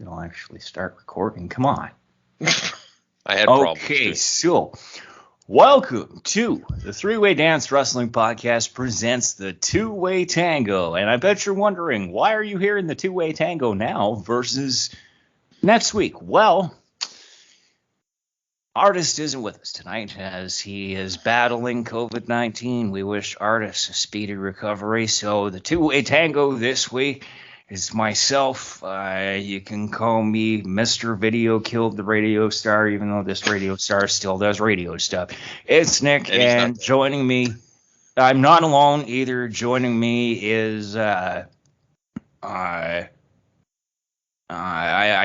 it'll actually start recording. Come on. I had problems. Okay, so welcome to the Three-Way Dance Wrestling Podcast presents the Two-Way Tango. And I bet you're wondering, why are you hearing the Two-Way Tango now versus next week? Well, Artist isn't with us tonight as he is battling COVID-19. We wish Artist a speedy recovery. So the Two-Way Tango this week is myself. You can call me Mr. Video Killed the Radio Star, even though this radio star still does radio stuff. It's Nick, and joining me, I'm not alone either. Joining me is I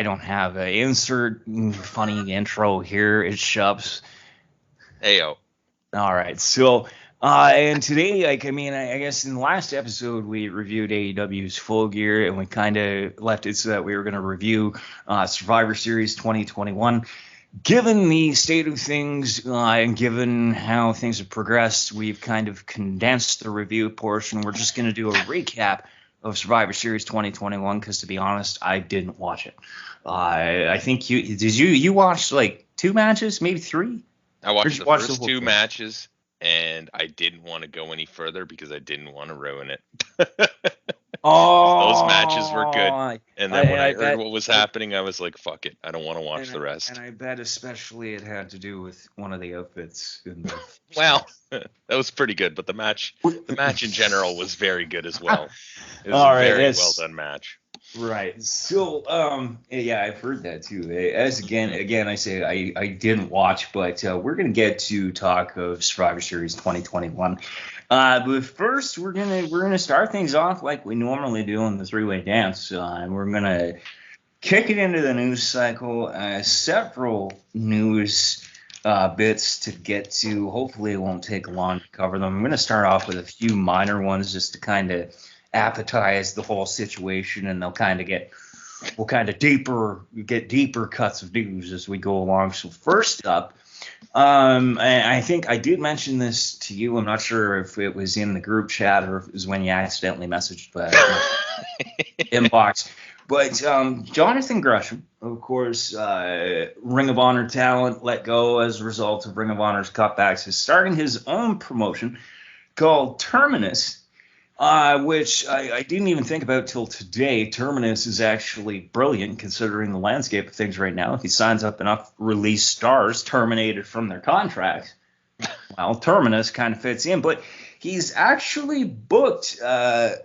don't have an insert funny intro here. It's Shubs. Heyo. All right. So, and today, I guess in the last episode, we reviewed AEW's Full Gear, and we kind of left it so that we were going to review Survivor Series 2021. Given the state of things and given how things have progressed, we've kind of condensed the review portion. We're just going to do a recap of Survivor Series 2021 because, to be honest, I didn't watch it. I think you watched like 2 matches, maybe 3? I watched the first 2 matches, and I didn't want to go any further because I didn't want to ruin it. Those matches were good. And then when I heard what was happening, I was like, fuck it. I don't want to watch the rest. And I bet especially it had to do with one of the outfits. Well, that was pretty good, but the match in general was very good as well. It was very well done match. Right. So, yeah, I've heard that too. As again, I say I didn't watch, but we're gonna get to talk of Survivor Series 2021. But first, we're gonna start things off like we normally do in the Three-Way Dance, and we're gonna kick it into the news cycle. Several news bits to get to. Hopefully, it won't take long to cover them. I'm gonna start off with a few minor ones just to kind of appetize the whole situation, and we'll get deeper cuts of news as we go along. So first up, I think I did mention this to you. I'm not sure if it was in the group chat or if it was when you accidentally messaged my inbox. But Jonathan Gresham, of course, Ring of Honor talent, let go as a result of Ring of Honor's cutbacks, is starting his own promotion called Terminus. Which I didn't even think about till today. Terminus is actually brilliant considering the landscape of things right now. If he signs up enough release stars terminated from their contracts, well, Terminus kind of fits in. But he's actually booked the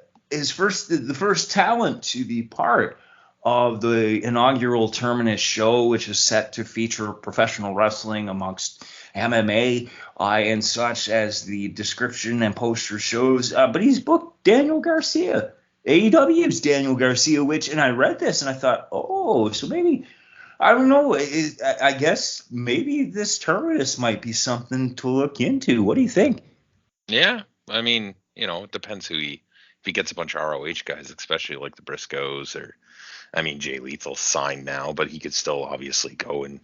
first talent to be part of the inaugural Terminus show, which is set to feature professional wrestling amongst MMA and such, as the description and poster shows. But he's booked Daniel Garcia, AEW's Daniel Garcia, and I read this and I thought, so maybe, I don't know, I guess maybe this Terminus might be something to look into. What do you think? Yeah, I mean, it depends if he gets a bunch of ROH guys, especially like the Briscoes, or, I mean, Jay Lethal's signed now, but he could still obviously go and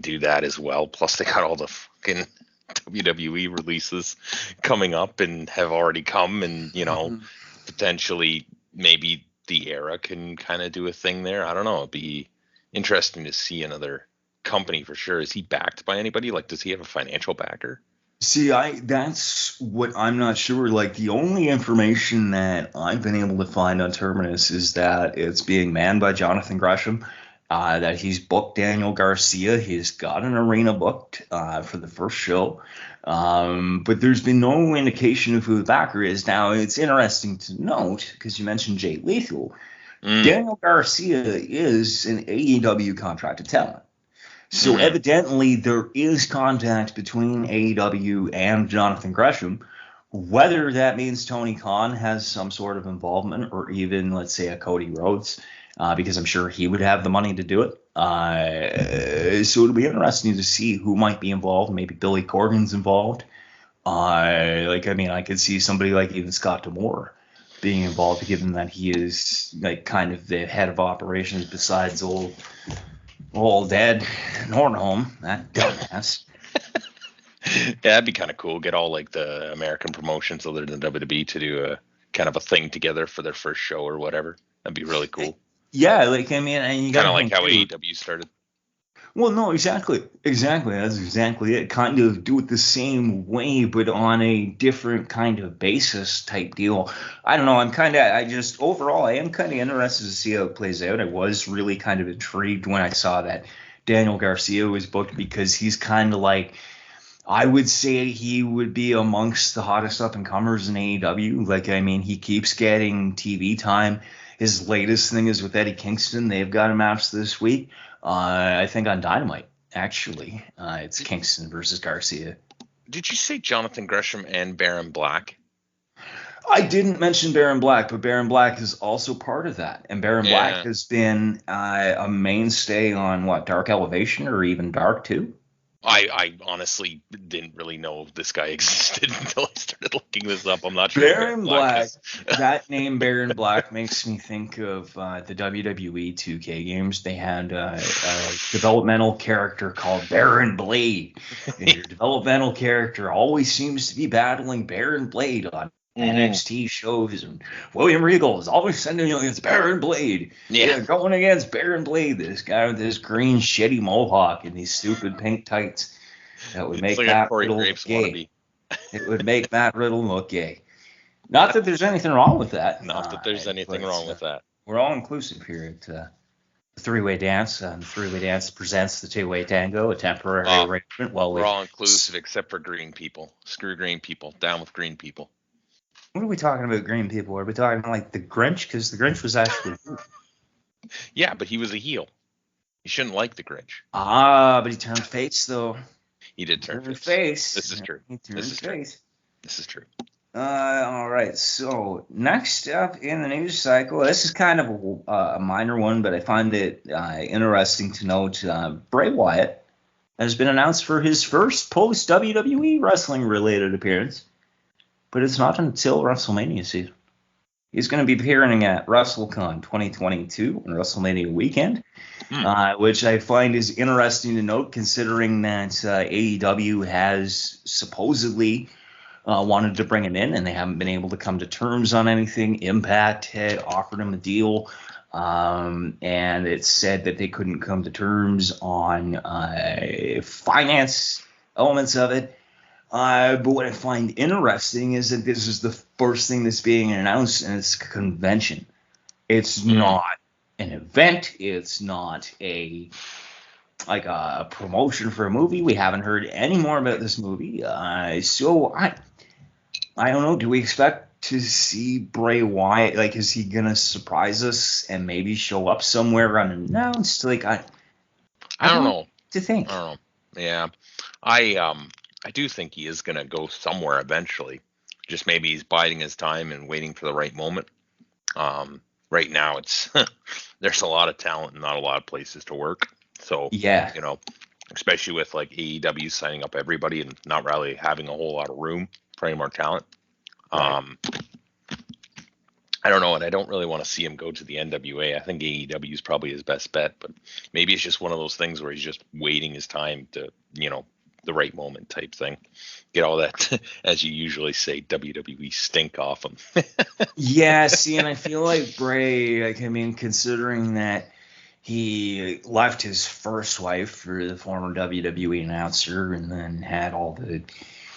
do that as well. Plus, they got all the fucking WWE releases coming up and have already come, and potentially maybe the Era can kind of do a thing there. I don't know. It'd be interesting to see another company for sure. Is he backed by anybody? Like, does he have a financial backer? See, that's what I'm not sure. Like, the only information that I've been able to find on Terminus is that it's being manned by Jonathan Gresham, that he's booked Daniel Garcia. He's got an arena booked for the first show. But there's been no indication of who the backer is. Now, it's interesting to note, because you mentioned Jay Lethal, Daniel Garcia is an AEW contracted talent. So evidently there is contact between AEW and Jonathan Gresham. Whether that means Tony Khan has some sort of involvement, or even, let's say, a Cody Rhodes, because I'm sure he would have the money to do it. So it'll be interesting to see who might be involved. Maybe Billy Corgan's involved. I could see somebody like even Scott D'Amore being involved, given that he is like kind of the head of operations besides old dead Nornholm, that dumbass. Yeah, that'd be kind of cool. Get all like the American promotions other than WWE to do a kind of a thing together for their first show or whatever. That'd be really cool. Yeah, like I mean, and you got Kind to of like think how too. AEW started. Well, no, exactly, exactly. That's exactly it. Kind of do it the same way, but on a different kind of basis type deal. I don't know. I just overall, I am kind of interested to see how it plays out. I was really kind of intrigued when I saw that Daniel Garcia was booked because he's kind of like, I would say he would be amongst the hottest up and comers in AEW. Like, I mean, he keeps getting TV time. His latest thing is with Eddie Kingston. They've got a match this week. I think on Dynamite, actually. It's Kingston versus Garcia. Did you say Jonathan Gresham and Baron Black? I didn't mention Baron Black, but Baron Black is also part of that. And Baron Black Yeah. has been a mainstay on what, Dark Elevation or even Dark 2? I honestly didn't really know this guy existed until I started looking this up. I'm not sure who Baron Baron Black Black, is. that name Baron Black makes me think of the WWE 2K games. They had a developmental character called Baron Blade. And your developmental character always seems to be battling Baron Blade on NXT shows. And William Regal is always sending you against Baron Blade. Yeah. Going against Baron Blade, this guy with this green shitty mohawk and these stupid pink tights. That would It's make like a Matt Corey Riddle Graves gay. wannabe. It would make Matt Riddle look gay. Not that there's anything wrong with that. Not that there's anything wrong with that. We're all inclusive here at the Three-Way Dance. The Three-Way Dance presents the Two-Way Tango, a temporary arrangement. Well, we're all inclusive except for green people. Screw green people. Down with green people. What are we talking about, green people? Are we talking like the Grinch? Because the Grinch was actually... Yeah, but he was a heel. You shouldn't like the Grinch. But he turned face, though. He did turn face. This is true. He turned face. This is true. All right. So next up in the news cycle, this is kind of a minor one, but I find it interesting to note. Bray Wyatt has been announced for his first post WWE wrestling related appearance, but it's not until WrestleMania season. He's going to be appearing at WrestleCon 2022 on WrestleMania weekend, which I find is interesting to note, considering that AEW has supposedly wanted to bring him in, and they haven't been able to come to terms on anything. Impact had offered him a deal, and it said that they couldn't come to terms on finance elements of it. But what I find interesting is that this is the first thing that's being announced, and it's a convention. It's not an event. It's not a promotion for a movie. We haven't heard any more about this movie. So I don't know. Do we expect to see Bray Wyatt? Like, is he gonna surprise us and maybe show up somewhere unannounced? Like, I don't know. To think. I don't know. Yeah, I do think he is gonna go somewhere eventually. Just maybe he's biding his time and waiting for the right moment. Right now, it's there's a lot of talent and not a lot of places to work. So yeah, especially with like AEW signing up everybody and not really having a whole lot of room for any more talent. Right. I don't know, and I don't really want to see him go to the NWA. I think AEW is probably his best bet, but maybe it's just one of those things where he's just waiting his time to, the right moment type thing. Get all that, as you usually say, WWE stink off him. Yeah, see, and I feel like Bray, considering that he left his first wife for the former WWE announcer and then had all the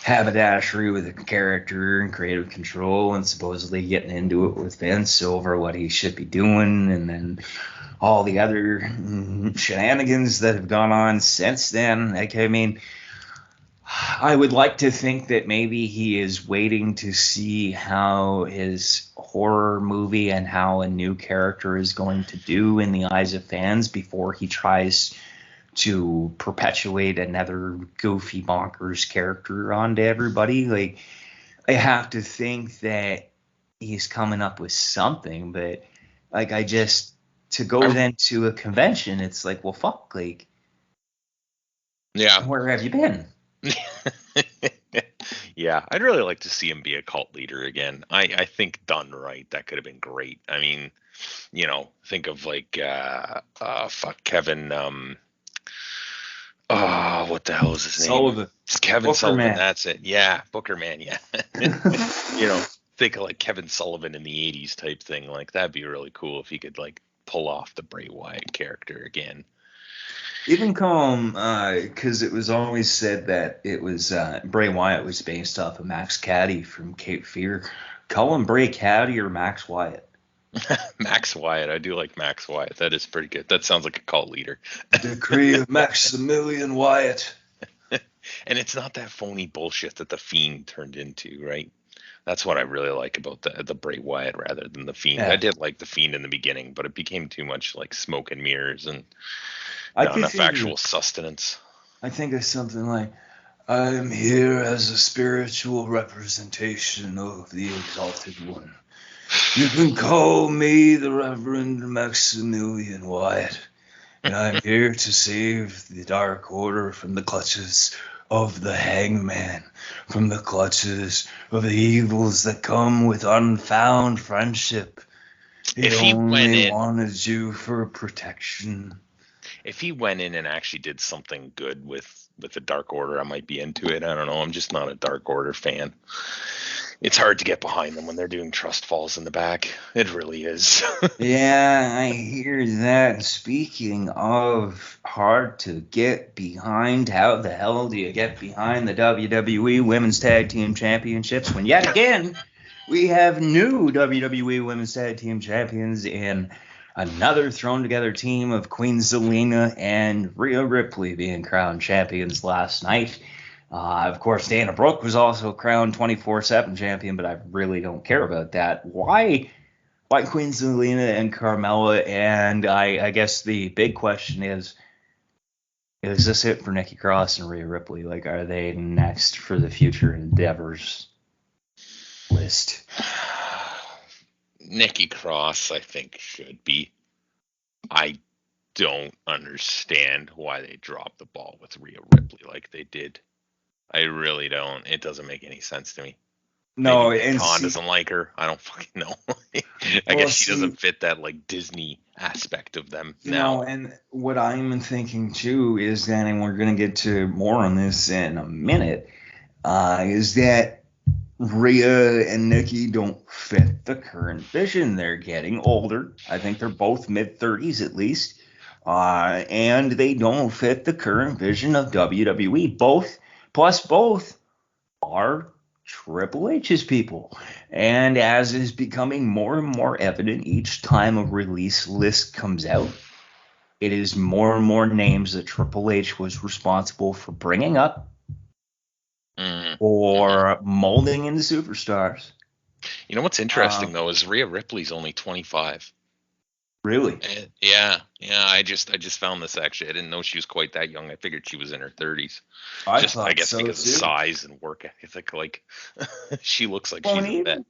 haberdashery with the character and creative control and supposedly getting into it with Vince over what he should be doing, and then all the other shenanigans that have gone on since then. I would like to think that maybe he is waiting to see how his horror movie and how a new character is going to do in the eyes of fans before he tries to perpetuate another goofy bonkers character onto everybody. Like, I have to think that he's coming up with something, but to go then to a convention, it's like, well, fuck, like, yeah, where have you been? Yeah, I'd really like to see him be a cult leader again. I think done right, that could have been great. I mean, think of like Kevin. What the hell is his Sullivan. name? It's Kevin Booker Sullivan. Man. That's it. Yeah, Booker Man. Yeah. Think of like Kevin Sullivan in the '80s type thing. Like that'd be really cool if he could like pull off the Bray Wyatt character again. Even call him, because it was always said that it was Bray Wyatt was based off of Max Caddy from Cape Fear. Call him Bray Caddy or Max Wyatt. Max Wyatt. I do like Max Wyatt. That is pretty good. That sounds like a cult leader. Decree of Maximilian Wyatt. And it's not that phony bullshit that the Fiend turned into, right? That's what I really like about the Bray Wyatt rather than the Fiend. Yeah. I did like the Fiend in the beginning, but it became too much like smoke and mirrors and not enough actual sustenance. I think it's something like, I am here as a spiritual representation of the Exalted One. You can call me the Reverend Maximilian Wyatt, and I'm here to save the Dark Order from the clutches of the Hangman, from the clutches of the evils that come with unfound friendship. If he only wanted you for protection. If he went in and actually did something good with the Dark Order, I might be into it. I don't know. I'm just not a Dark Order fan. It's hard to get behind them when they're doing trust falls in the back. It really is. Yeah, I hear that. Speaking of hard to get behind, how the hell do you get behind the WWE Women's Tag Team Championships when yet again we have new WWE Women's Tag Team Champions in another thrown together team of Queen Zelina and Rhea Ripley being crowned champions last night. Of course, Dana Brooke was also crowned 24/7 champion, but I really don't care about that. Why Queen Zelina and Carmella? And I guess the big question is this it for Nikki Cross and Rhea Ripley? Like, are they next for the future endeavors list? Nikki Cross, I think, should be. I don't understand why they dropped the ball with Rhea Ripley like they did. I really don't. It doesn't make any sense to me. No, maybe and Khan doesn't like her. I don't fucking know. I guess she doesn't fit that like Disney aspect of them now. No, and what I'm thinking too is that, and we're going to get to more on this in a minute, is that Rhea and Nikki don't fit the current vision. They're getting older. I think they're both mid-30s at least. And they don't fit the current vision of WWE. Both are Triple H's people. And as is becoming more and more evident each time a release list comes out, it is more and more names that Triple H was responsible for bringing up or molding into superstars. You know what's interesting though is Rhea Ripley's only 25. Really? Yeah. I just found this actually. I didn't know she was quite that young. I figured she was in her 30s. I guess so because of size and work ethic. Like she looks like she's a vet.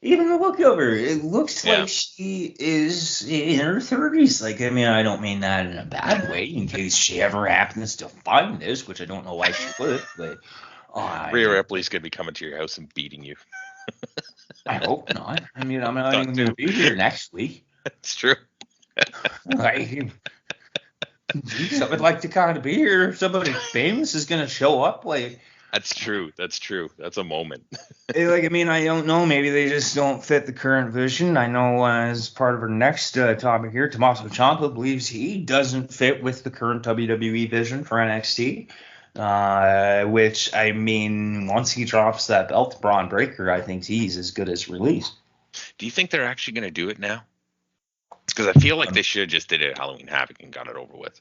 Even the look of her, it looks like she is in her 30s. Like, I mean, I don't mean that in a bad way, in case she ever happens to find this, which I don't know why she would. But Rhea Ripley's gonna be coming to your house and beating you. I hope not. I mean, I'm not even gonna be here next week. It's true. I would like to kind of be here. Somebody famous is gonna show up. Like, that's true. That's a moment. Like, I mean, I don't know. Maybe they just don't fit the current vision. I know as part of our next topic here, Tommaso Ciampa believes he doesn't fit with the current WWE vision for NXT. Which, I mean, once he drops that belt to Braun Breaker, I think he's as good as released. Do you think they're actually going to do it now? Because I feel like they should have just did it at Halloween Havoc and got it over with.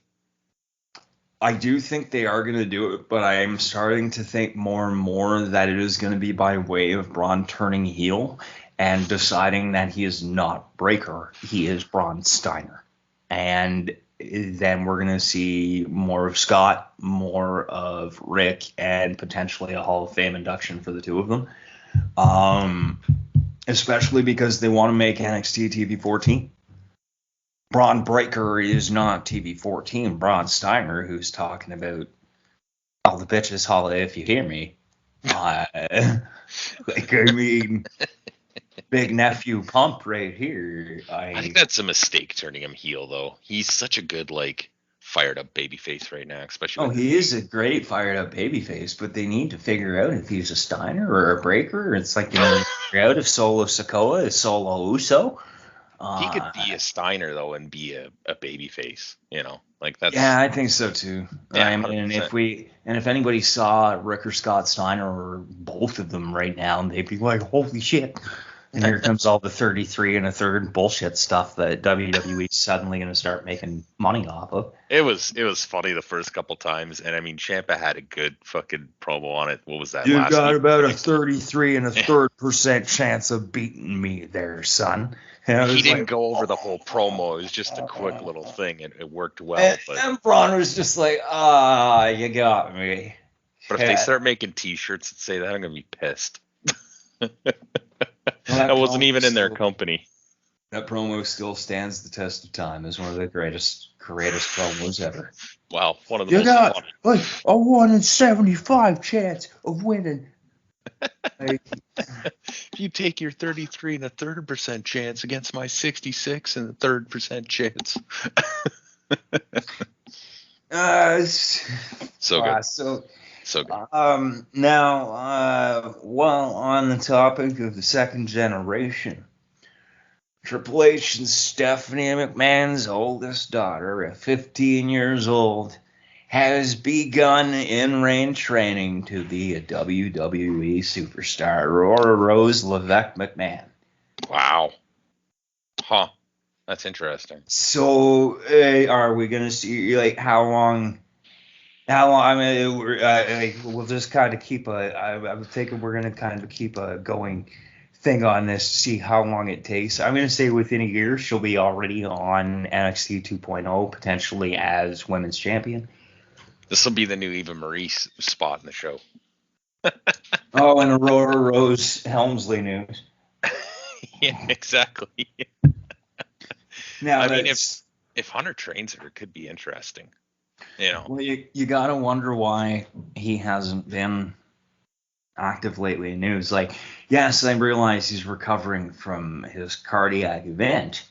I do think they are going to do it, but I am starting to think more and more that it is going to be by way of Braun turning heel and deciding that he is not Breaker, he is Braun Steiner. And then we're going to see more of Scott, more of Rick, and potentially a Hall of Fame induction for the two of them. Especially because they want to make NXT TV 14. Braun Breaker is not TV 14. Braun Steiner, who's talking about all the bitches holla if you hear me. Like, I mean, big nephew Pump right here. I think that's a mistake turning him heel, though. He's such a good, like, fired up babyface right now, especially. He is a great fired up babyface, but they need to figure out if he's a Steiner or a Breaker. It's like, figure out if Solo Sikoa is Solo Uso. He could be a Steiner though and be a baby face, like that's. Yeah, I think so too. Yeah, I mean, 100%. if anybody saw Rick or Scott Steiner or both of them right now, they'd be like, "Holy shit!" And here comes all the 33 and a third bullshit stuff that WWE's suddenly going to start making money off of. It was funny the first couple times, and I mean, Ciampa had a good fucking promo on it. What was that You last got week? about a 33 and a third percent chance of beating me there, son. And He didn't go over the whole promo. It was just a quick little thing, and it worked well. And Braun was just like, you got me. But if they start making T-shirts that say that, I'm gonna be pissed. Well, I wasn't even in their company. That promo still stands the test of time as one of the greatest promos ever. Wow, one of the you most got fun. like a 1 in 75 chance of winning. If you take your 33 and a third percent chance against my 66 and a third percent chance. So good. So good. Now, while on the topic of the second generation, Triple H and Stephanie McMahon's oldest daughter, at 15 years old, has begun in-ring training to be a WWE superstar, Aurora Rose LeVeque McMahon. Wow. Huh. That's interesting. So, are we going to see, like, how long, I mean, we'll just kind of keep I'm thinking we're going to kind of keep a going thing on this to see how long it takes. I'm going to say within a year, she'll be already on NXT 2.0, potentially as women's champion. This will be the new Eva Marie spot in the show. Oh, and Aurora Rose Helmsly news. Yeah, exactly. Now, I mean, if Hunter trains her, it could be interesting. Well, you got to wonder why he hasn't been active lately in news. Like, yes, I realize he's recovering from his cardiac event,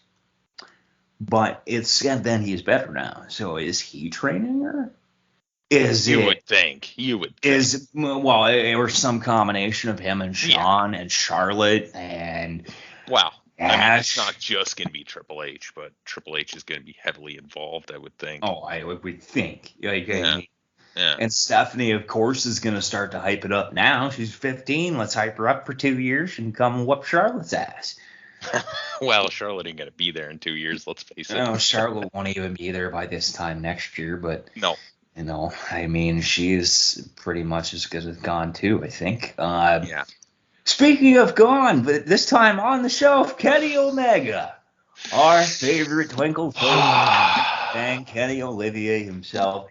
but it's said then he's better now. So is he training her? You would think. Or some combination of him and Sean and Charlotte and Ash. I mean, it's not just going to be Triple H, but Triple H is going to be heavily involved, I would think. Oh, I would think. And Stephanie, of course, is going to start to hype it up now. She's 15. Let's hype her up for 2 years and come whoop Charlotte's ass. Well, Charlotte ain't going to be there in 2 years, let's face it. No, Charlotte won't even be there by this time next year, but... No. I mean, she's pretty much as good as gone, too, I think. Yeah. Speaking of gone, but this time on the shelf, Kenny Omega, our favorite Twinkle and Kenny Olivier himself,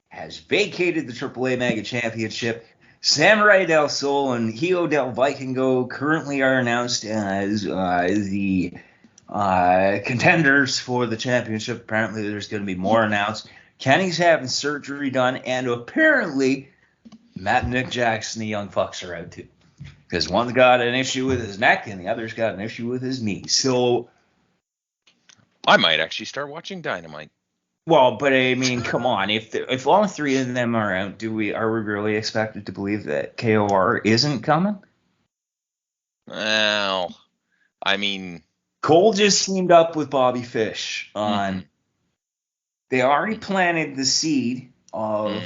has vacated the AAA Mega Championship. Samurai Del Sol and Hijo del Vikingo currently are announced as the contenders for the championship. Apparently, there's going to be more announced. Kenny's having surgery done, and apparently, Matt and Nick Jackson, the young fucks, are out too. Because one's got an issue with his neck, and the other's got an issue with his knee. So, I might actually start watching Dynamite. Well, but I mean, come on. If all three of them are out, are we really expected to believe that KOR isn't coming? Well, I mean, Cole just teamed up with Bobby Fish on. They already planted the seed of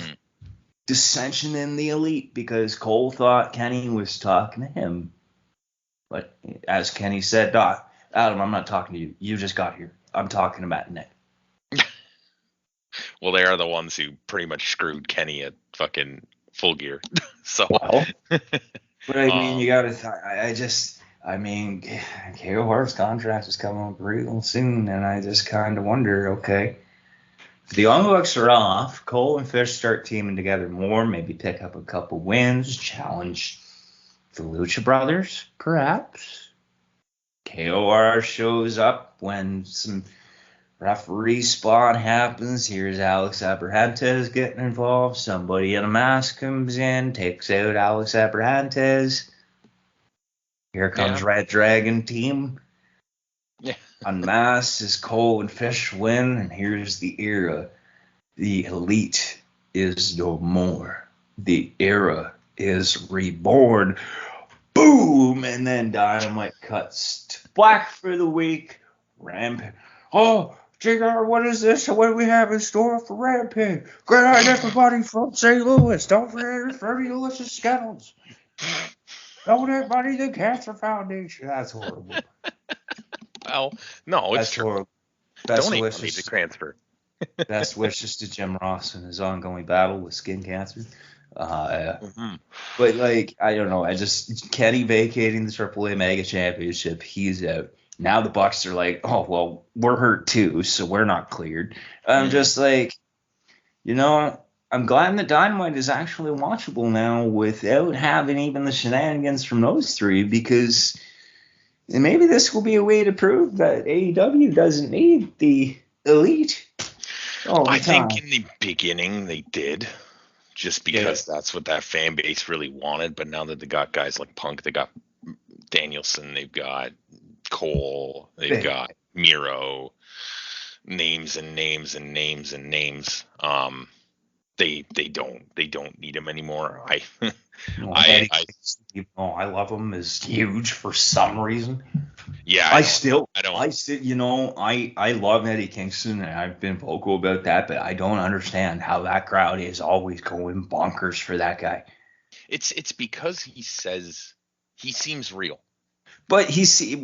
dissension in the Elite because Cole thought Kenny was talking to him. But as Kenny said, Doc, Adam, I'm not talking to you. You just got here. I'm talking about Nick. Well, they are the ones who pretty much screwed Kenny at fucking Full Gear. So, but I mean, you got to. KOR's contract is coming up real soon, and I just kind of wonder, okay, if the Young Bucks are off, Cole and Fish start teaming together more, maybe pick up a couple wins, challenge the Lucha Brothers, perhaps. KOR shows up when some referee spot happens. Here's Alex Abrahantes getting involved. Somebody in a mask comes in, takes out Alex Abrahantes. Here comes Red Dragon team. Yeah. Unmasked as Cole and Fish win, and here's the era. The Elite is no more. The era is reborn. Boom! And then Dynamite cuts to black for the week. Rampage. Oh, JR, what is this? What do we have in store for Rampage? Good night, everybody from St. Louis. Don't forget for Ulysses Skittles. Donate money to the Cancer Foundation. That's horrible. Well, no, it's That's true. horrible. Best Donate money wishes. to transfer. Best wishes to Jim Ross in his ongoing battle with skin cancer. But like, I don't know. Kenny vacating the AAA Mega Championship. He's out. Now the Bucks are like, oh well, we're hurt too, so we're not cleared. I'm just like, I'm glad that Dynamite is actually watchable now without having even the shenanigans from those three, because maybe this will be a way to prove that AEW doesn't need the elite all the I time. think in the beginning they did, just because that's what that fan base really wanted. But now that they got guys like Punk, they got Danielson, they've got Cole, they've got Miro, names and names and names and names. They don't need him anymore. I love him is huge for some reason. Yeah, I love Eddie Kingston, and I've been vocal about that, but I don't understand how that crowd is always going bonkers for that guy. It's because he says he seems real. But he seems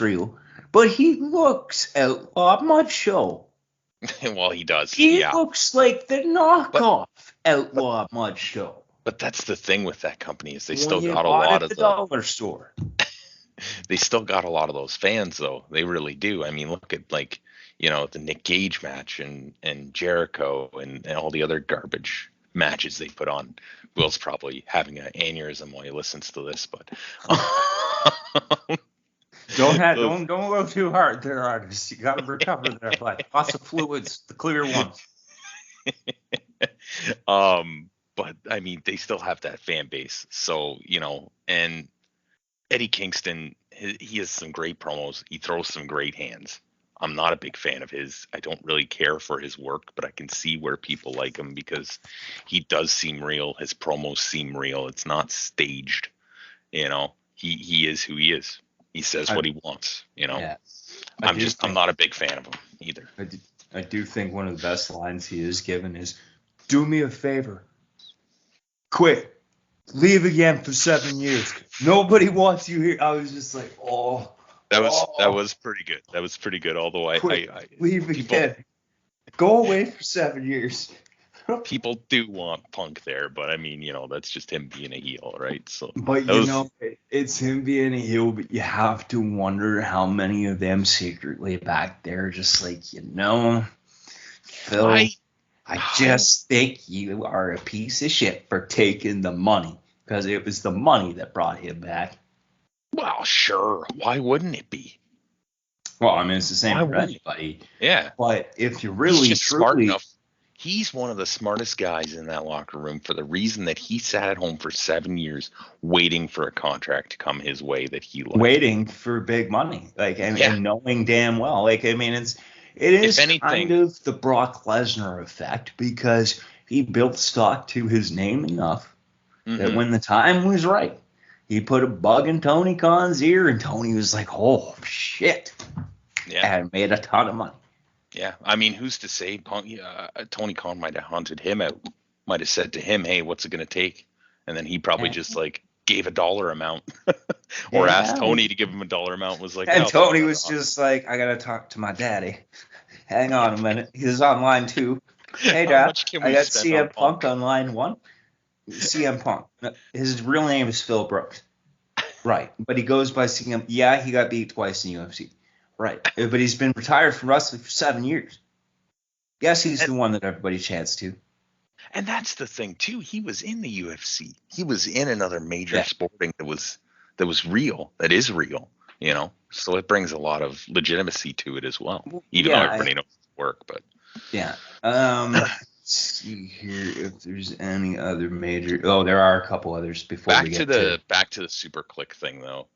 real, but he looks outlaw macho. Well, he does. He looks like the knockoff outlaw macho. But that's the thing with that company, is they still got a lot of the dollar store. They still got a lot of those fans, though. They really do. I mean, look at the Nick Gage match and Jericho and all the other garbage matches they put on. Will's probably having an aneurysm while he listens to this, but don't go too hard there, artists. You got to recover there, like lots of fluids, the clear ones. But I mean, they still have that fan base, so and Eddie Kingston, he has some great promos. He throws some great hands. I'm not a big fan of his. I don't really care for his work, but I can see where people like him because he does seem real. His promos seem real. It's not staged. He is who he is. He says what he wants. Yeah. I'm not a big fan of him either. I do think one of the best lines he has given is, "Do me a favor. Quit. Leave again for 7 years. Nobody wants you here." I was just like, oh. That was pretty good. That was pretty good. Although leave again. Go away for 7 years. People do want Punk there, but I mean, that's just him being a heel, right? So, but it's him being a heel. But you have to wonder how many of them secretly back there, just like, Phil. I just think you are a piece of shit for taking the money, because it was the money that brought him back. Well, sure. Why wouldn't it be? Well, I mean, it's the same for anybody. Yeah. But if you really smart enough, he's one of the smartest guys in that locker room, for the reason that he sat at home for 7 years waiting for a contract to come his way that he liked. Waiting for big money, and knowing damn well, it is kind of the Brock Lesnar effect, because he built stock to his name enough that when the time was right, he put a bug in Tony Khan's ear, and Tony was like, "Oh shit!" and made a ton of money. Yeah, I mean, who's to say Tony Khan might have hunted him out, might have said to him, "Hey, what's it going to take?" And then he probably just gave a dollar amount, or asked Tony to give him a dollar amount. Was like, and Tony was just like, "I got to talk to my daddy. Hang on a minute. He's on line 2. Hey, Dad, I got CM Punk on line 1. CM Punk. His real name is Phil Brooks. Right. But he goes by CM. Yeah, he got beat twice in UFC. Right. But he's been retired from wrestling for 7 years. Yes, he's the one that everybody chants to. And that's the thing, too. He was in the UFC. He was in another major sporting that was real, that is real, So it brings a lot of legitimacy to it as well, even though everybody knows it's work. But let's see here if there's any other major. Oh, there are a couple others before back to the Super Click thing, though.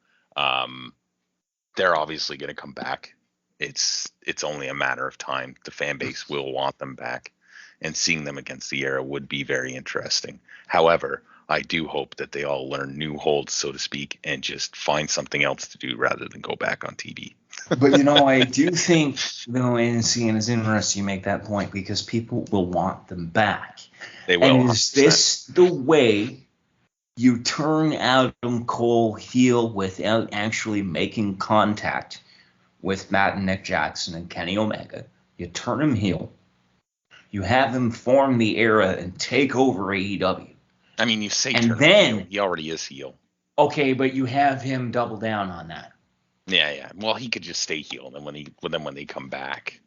They're obviously going to come back. It's only a matter of time. The fan base will want them back, and seeing them against the Era would be very interesting. However, I do hope that they all learn new holds, so to speak, and just find something else to do rather than go back on TV. But, I do think, though, and it's interesting you make that point, because people will want them back. They will. And is 100%. this the way you turn Adam Cole heel without actually making contact with Matt and Nick Jackson and Kenny Omega? You turn him heel. You have them form the era and take over AEW. I mean, you say and turn then, heel. He already is heel. Okay, but you have him double down on that. Yeah. Well, he could just stay heel, and when they come back.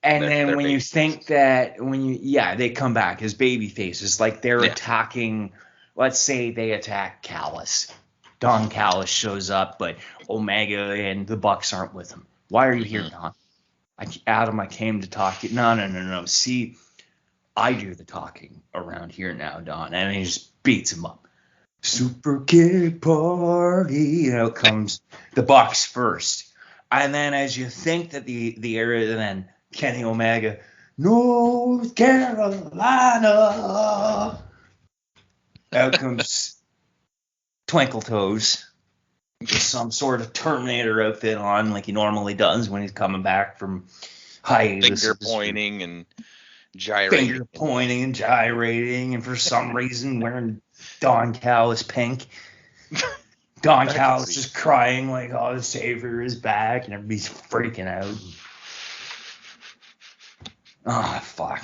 And then when you think that they come back as baby faces, like they're attacking, let's say they attack Callis. Don Callis shows up, but Omega and the Bucks aren't with him. Why are you here, Don? Adam, I came to talk to you. No. See, I do the talking around here now, Don. And he just beats him up. Super Kid Party. Out comes the Bucks first. And then as you think that the area, then Kenny Omega, North Carolina. Out comes Twinkle Toes with some sort of Terminator outfit on, like he normally does when he's coming back from hiatus. Finger pointing and gyrating. And for some reason wearing Don Callis pink. Don Callis is crying like, oh, the Savior is back, and everybody's freaking out. Oh, fuck.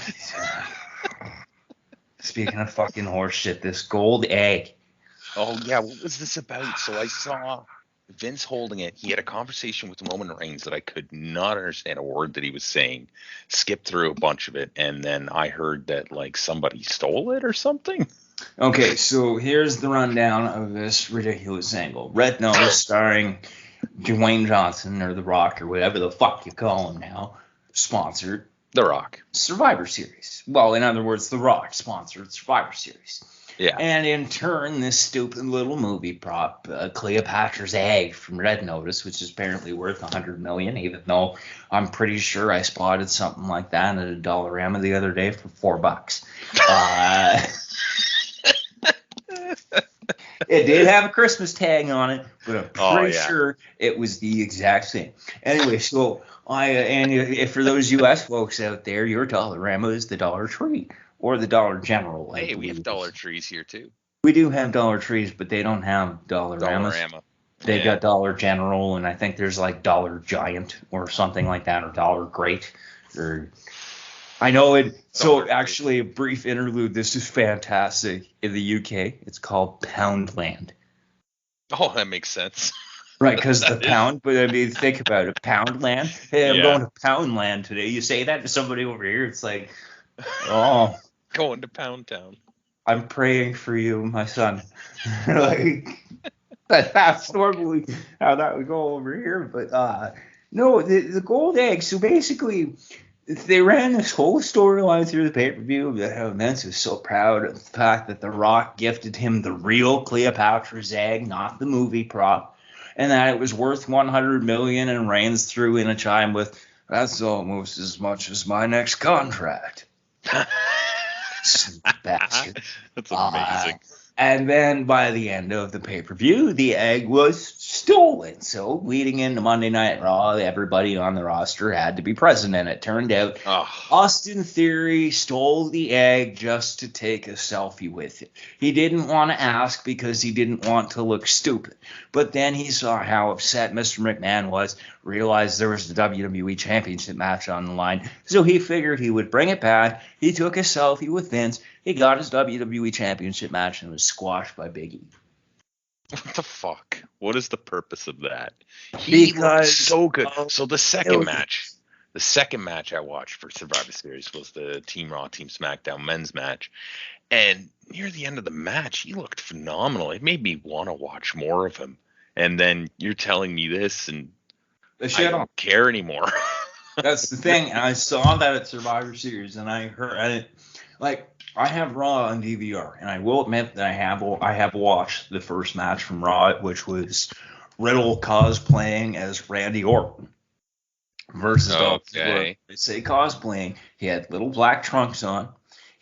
Speaking of fucking horse shit, this gold egg. Oh, yeah, what was this about? So I saw Vince holding it. He had a conversation with Roman Reigns that I could not understand a word that he was saying. Skipped through a bunch of it, and then I heard that, like, somebody stole it or something. Okay, so here's the rundown of this ridiculous angle. Red Nose starring Dwayne Johnson or The Rock or whatever the fuck you call him now, sponsored The Rock. Survivor Series. Well, in other words, The Rock sponsored Survivor Series. Yeah. And in turn, this stupid little movie prop, Cleopatra's Egg from Red Notice, which is apparently worth $100 million, even though I'm pretty sure I spotted something like that at a Dollarama the other day for $4. It did have a Christmas tag on it, but I'm pretty sure it was the exact same. Anyway, so if for those U.S. folks out there, your Dollarama is the Dollar Tree or the Dollar General. Hey, we have Dollar Trees here too. We do have Dollar Trees, but they don't have Dollaramas. They got Dollar General, and I think there's like Dollar Giant or something like that, or Dollar Great, or I know it. So actually, a brief interlude. This is fantastic. In the UK, it's called Poundland. Oh, that makes sense. Right, because the pound. But I mean, think about it. Poundland. Hey, I'm going to Poundland today. You say that to somebody over here, it's like, oh, going to Pound Town. I'm praying for you, my son. Like that's normally how that would go over here. But no, the gold egg. So basically, they ran this whole storyline through the pay-per-view that how Vince was so proud of the fact that The Rock gifted him the real Cleopatra's egg, not the movie prop, and that it was worth $100 million. And Reigns threw in a chime with, "That's almost as much as my next contract." Bastard. That's amazing. And then by the end of the pay-per-view, the egg was stolen. So leading into Monday Night Raw, everybody on the roster had to be present. And it turned out Austin Theory stole the egg just to take a selfie with it. He didn't want to ask because he didn't want to look stupid. But then he saw how upset Mr. McMahon was, realized there was the WWE Championship match on the line. So he figured he would bring it back. He took a selfie with Vince. He got his WWE Championship match and was squashed by Big E. What the fuck? What is the purpose of that? He looked so good. So the second match I watched for Survivor Series was the Team Raw, Team SmackDown men's match. And near the end of the match, he looked phenomenal. It made me want to watch more of him. And then you're telling me this, and I don't care anymore. That's the thing. And I saw that at Survivor Series, and I heard I have Raw on DVR, and I will admit that I have watched the first match from Raw, which was Riddle cosplaying as Randy Orton versus Dolph Ziggler. They say cosplaying. He had little black trunks on.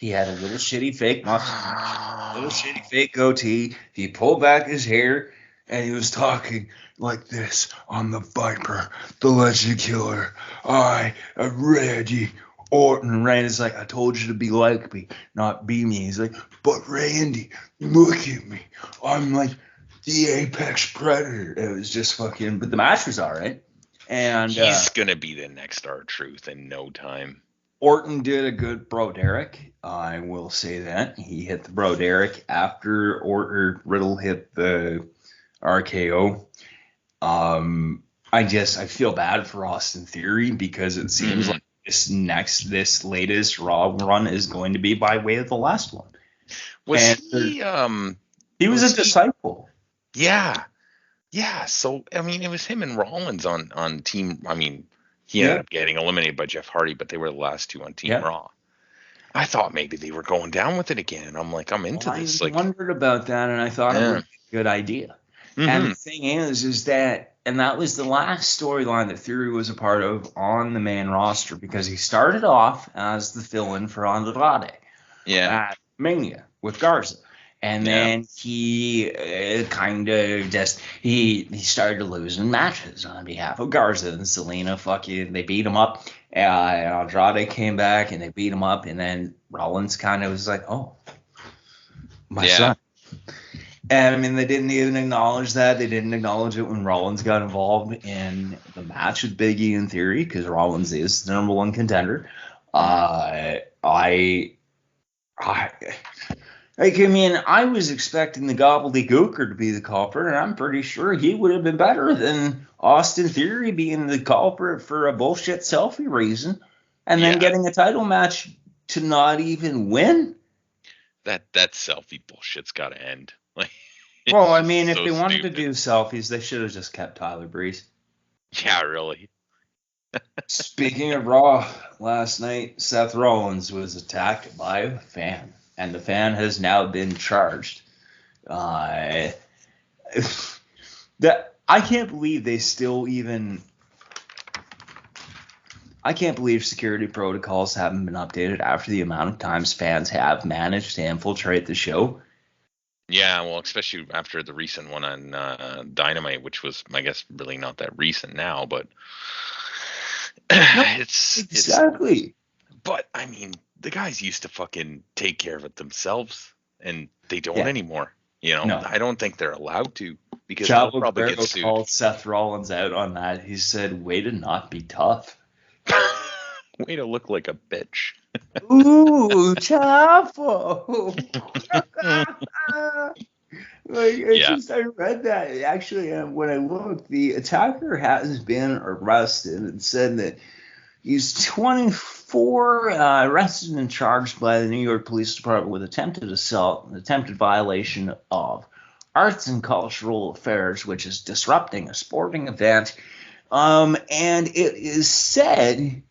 He had a little shitty fake mustache, little shitty fake goatee. He pulled back his hair, and he was talking like this. I'm the Viper, the Legend Killer. I am Randy Orton. And Randy's like, I told you to be like me, not be me. He's like, but Randy, look at me. I'm like the apex predator. It was just fucking, but the match was all right. And he's gonna be the next R-Truth in no time. Orton did a good Bro Derek. I will say that. He hit the Bro Derek after Riddle hit the RKO. I feel bad for Austin Theory because it seems like this latest Raw run is going to be by way of the last one. He was a disciple. Yeah. Yeah. So, I mean, it was him and Rollins on Team. I mean, he ended up getting eliminated by Jeff Hardy, but they were the last two on Team Raw. I thought maybe they were going down with it again. And I'm like, I'm into this. I wondered about that, and I thought it would be a good idea. And the thing is that, and that was the last storyline that Theory was a part of on the main roster, because he started off as the fill-in for Andrade at Mania with Garza. And then he kind of just, he started losing matches on behalf of Garza and Selena. They beat him up. And Andrade came back and they beat him up. And then Rollins kind of was like, oh, my son. And I mean, they didn't even acknowledge that. They didn't acknowledge it when Rollins got involved in the match with Big E in Theory, because Rollins is the number one contender. I was expecting the gobbledygooker to be the culprit, and I'm pretty sure he would have been better than Austin Theory being the culprit for a bullshit selfie reason, and then getting a title match to not even win. That selfie bullshit's got to end. Well, I mean, if they wanted to do selfies, they should have just kept Tyler Breeze. Yeah, really. Speaking of Raw, last night Seth Rollins was attacked by a fan. And the fan has now been charged. I can't believe they still even. I can't believe security protocols haven't been updated after the amount of times fans have managed to infiltrate the show. Yeah, well, especially after the recent one on Dynamite, which was, I guess, really not that recent now, but exactly. But I mean, the guys used to fucking take care of it themselves, and they don't anymore. You know, I don't think they're allowed to, because they'll probably get sued. Called Seth Rollins out on that. He said, "Way to not be tough. Way to look like a bitch." Ooh, Chavo. I read that. Actually, when I looked, the attacker has been arrested and said that he's 24, arrested and charged by the New York Police Department with attempted assault and attempted violation of arts and cultural affairs, which is disrupting a sporting event. And it is said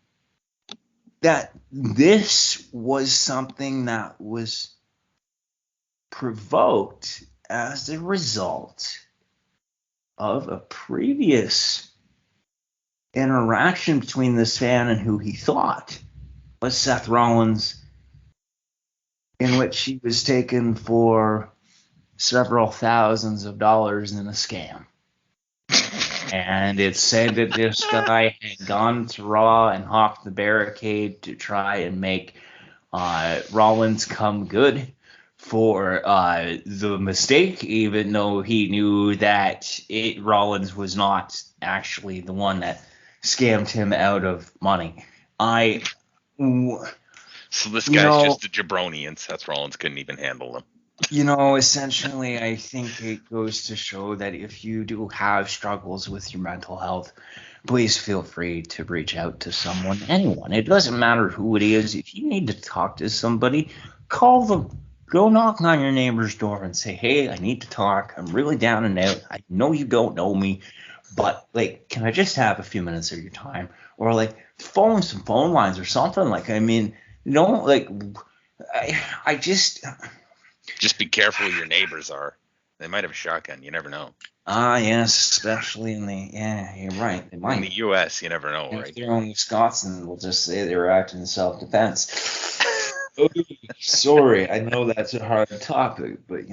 that this was something that was provoked as a result of a previous interaction between this fan and who he thought was Seth Rollins, in which he was taken for several thousands of dollars in a scam. And it's said that this guy had gone to Raw and hopped the barricade to try and make Rollins come good for the mistake, even though he knew that Rollins was not actually the one that scammed him out of money. So this guy's just a jabroni, and Seth Rollins couldn't even handle him. Essentially, I think it goes to show that if you do have struggles with your mental health, please feel free to reach out to someone, anyone. It doesn't matter who it is. If you need to talk to somebody, call them. Go knock on your neighbor's door and say, hey, I need to talk. I'm really down and out. I know you don't know me, but, can I just have a few minutes of your time? Or, phone some phone lines or something. I just... Just be careful who your neighbors are. They might have a shotgun. You never know. Yes, especially you're right. They might. In the U.S., you never know, if right? they're in Wisconsin, we'll just say they were acting in self-defense. Sorry, I know that's a hard topic, but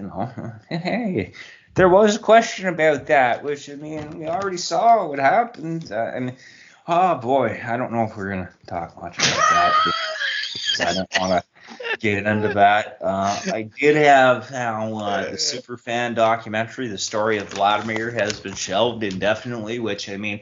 hey, there was a question about that, which I mean, we already saw what happened. Oh boy, I don't know if we're gonna talk much about that because I don't want to get into that. I did have how the Superfan documentary, the story of Vladimir, has been shelved indefinitely, which I mean.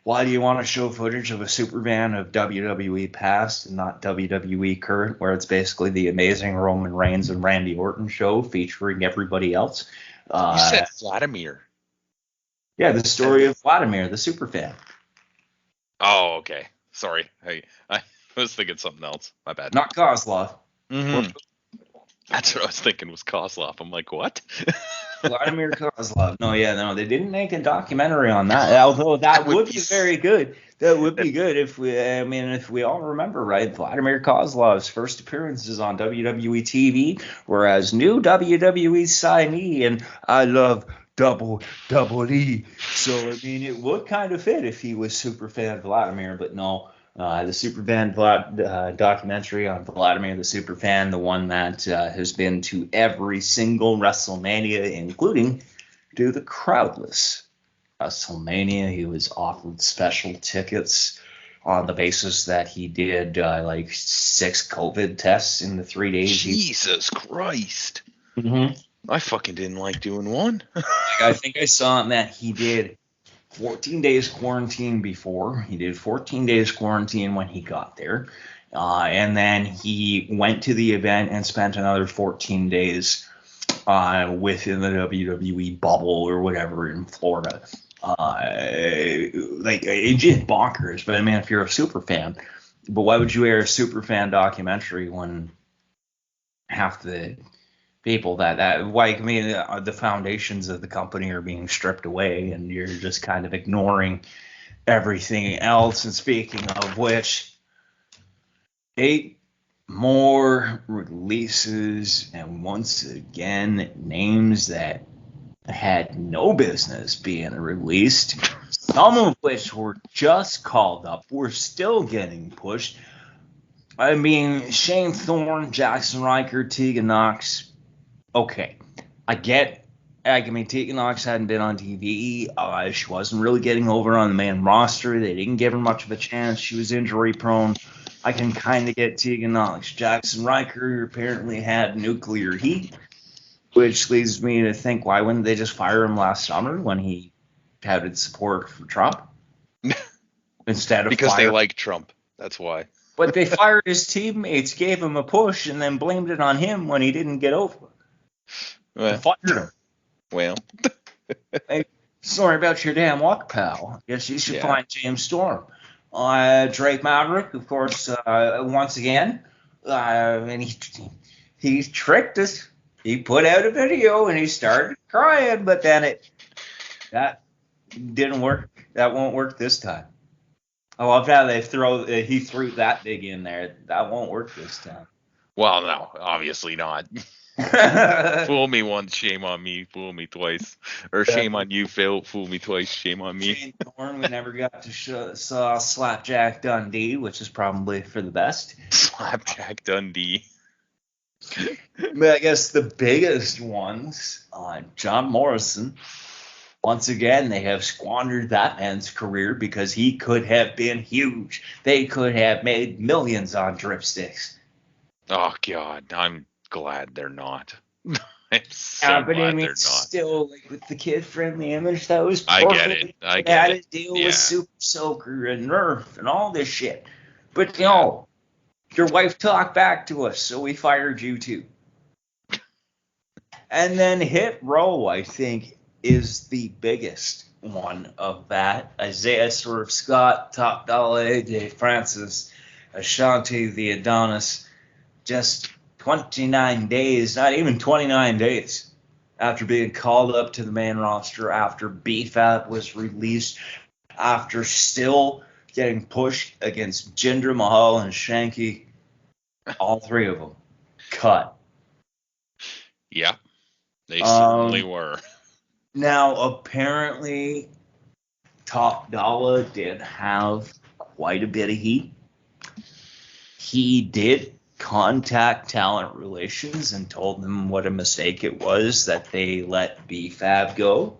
Why do you want to show footage of a Superman of WWE past and not WWE current, where it's basically the Amazing Roman Reigns and Randy Orton show featuring everybody else? You said Vladimir. Yeah, the story of Vladimir, the Superfan. Oh, okay. Sorry. I was thinking something else. My bad. Not Kozlov. Mm-hmm. That's what I was thinking was Kozlov. I'm like, what? Vladimir Kozlov. No, they didn't make a documentary on that. Although that would be very good. That would be good if we all remember, right? Vladimir Kozlov's first appearances on WWE TV, whereas new WWE signee, and I love double E. So I mean, it would kind of fit if he was Superfan Vladimir, but no. The Superfan documentary on Vladimir the Superfan, the one that has been to every single WrestleMania, including to the crowdless WrestleMania. He was offered special tickets on the basis that he did like 6 COVID tests in the 3 days. Jesus Christ. Mm-hmm. I fucking didn't like doing one. I think I saw him that he did 14 days quarantine before. He did 14 days quarantine when he got there. And then he went to the event and spent another 14 days within the WWE bubble or whatever in Florida. It's just bonkers. But I mean, if you're a super fan, but why would you air a super fan documentary when half the people the foundations of the company are being stripped away and you're just kind of ignoring everything else? And speaking of which, 8 more releases, and once again, names that had no business being released, some of which were just called up, were still getting pushed. I mean, Shane Thorne, Jackson Riker, Tegan Knox. Okay, Tegan Knox hadn't been on TV. She wasn't really getting over on the main roster. They didn't give her much of a chance. She was injury prone. I can kind of get Tegan Knox. Jackson Riker apparently had nuclear heat, which leads me to think, why wouldn't they just fire him last summer when he touted support for Trump? Instead of because they like Trump. That's why. But they fired his teammates, gave him a push, and then blamed it on him when he didn't get over. They fired him. Well. Hey, sorry about your damn luck, pal. Guess you should find James Storm. Drake Maverick, of course, once again. And he tricked us. He put out a video and he started crying, but then that didn't work. That won't work this time. I love how he threw that big in there. That won't work this time. Well, no, obviously not. Fool me once, shame on me. Fool me twice. Or shame on you, Phil. Fool me twice, shame on me. Shane Thorne, we never got to saw Slapjack Dundee, which is probably for the best. Slapjack Dundee. But I guess the biggest ones, John Morrison. Once again, they have squandered that man's career because he could have been huge. They could have made millions on dripsticks. Oh, God. I'm glad they're not. I'm so glad they're not. Still, like, with the kid-friendly image, that was perfect. I get it. They had to deal with Super Soaker and Nerf and all this shit. But, your wife talked back to us, so we fired you, too. And then Hit Row, I think, is the biggest one of that. Isaiah Swerve Scott, Top Dollar, AJ Francis, Ashanti the Adonis, just 29 days, not even 29 days, after being called up to the main roster, after BFAT was released, after still getting pushed against Jinder Mahal and Shanky, all 3 of them cut. Yeah, they certainly were. Now, apparently, Top Dollar did have quite a bit of heat. He did contact talent relations and told them what a mistake it was that they let BFAB go.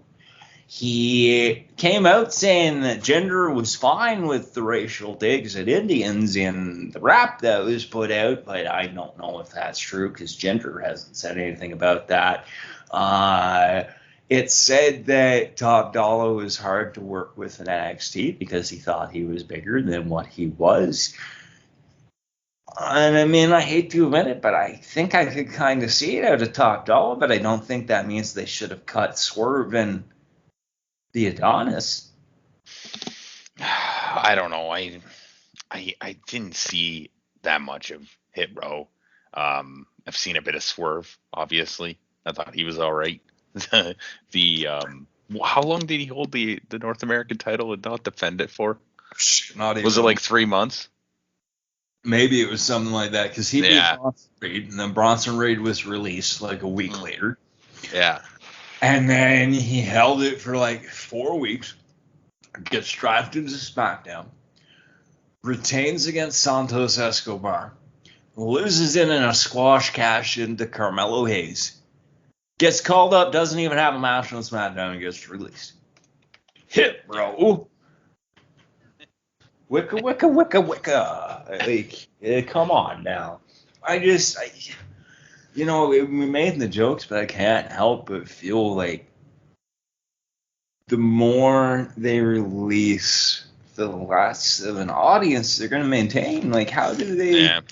He came out saying that Gender was fine with the racial digs at Indians in the rap that was put out, but I don't know if that's true because Gender hasn't said anything about that. It said that Top Dollar was hard to work with in NXT because he thought he was bigger than what he was. And I mean, I hate to admit it, but I think I could kind of see it out of Top Dollar, but I don't think that means they should have cut Swerve and the Adonis. I don't know. I didn't see that much of Hit Row. I've seen a bit of Swerve, obviously. I thought he was all right. How long did he hold the North American title and not defend it for? Not even. Was it like 3 months? Maybe it was something like that because he beat Bronson Reed, and then Bronson Reed was released like a week later. Yeah. And then he held it for like 4 weeks, gets drafted to SmackDown, retains against Santos Escobar, loses in a squash cash into Carmelo Hayes, gets called up, doesn't even have a match on SmackDown, and gets released. Hit, bro. Wicca, wicca, wicca, wicca. Like, come on now. We made the jokes, but I can't help but feel like the more they release, the less of an audience they're going to maintain. Like, how do they... Yeah.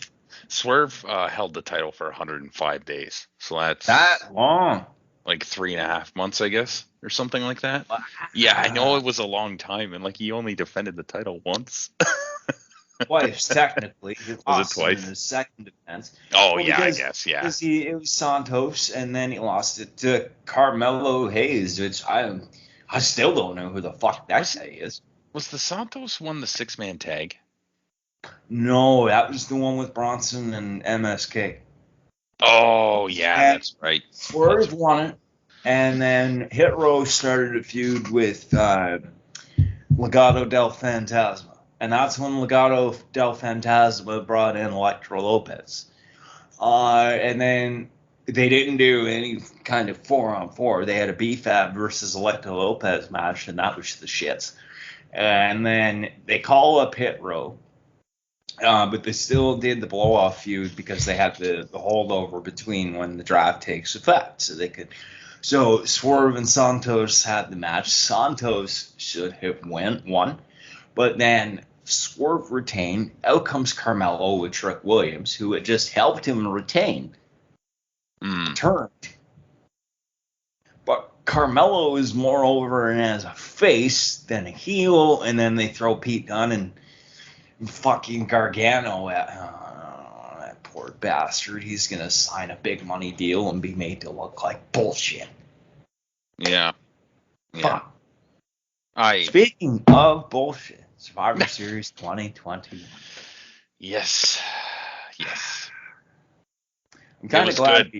Swerve held the title for 105 days. So that's... That long? Like 3.5 months, I guess, or something like that. Yeah, I know it was a long time, and like he only defended the title once. Twice, technically. Was it twice? In his second defense. Oh, well, yeah, I guess, yeah. Because it was Santos, and then he lost it to Carmelo Hayes, which I still don't know who the fuck that guy is. Was the Santos one the 6-man tag? No, that was the one with Bronson and MSK. Oh, yeah, that's right. Swerve won it, and then Hit Row started a feud with Legado del Fantasma. And that's when Legado del Fantasma brought in Electro Lopez. And then they didn't do any kind of 4-on-4. They had a BFAB versus Electro Lopez match, and that was the shits. And then they call up Hit Row. But they still did the blow-off feud because they had the holdover between when the draft takes effect. So Swerve and Santos had the match. Santos should have won. But then Swerve retained. Out comes Carmelo with Trick Williams, who had just helped him retain. Turned. But Carmelo is more over and as a face than a heel. And then they throw Pete Dunne and fucking Gargano at that poor bastard. He's going to sign a big money deal and be made to look like bullshit. Yeah. Fuck. Speaking of bullshit, Survivor Series 2021. Yes. I'm kind of glad.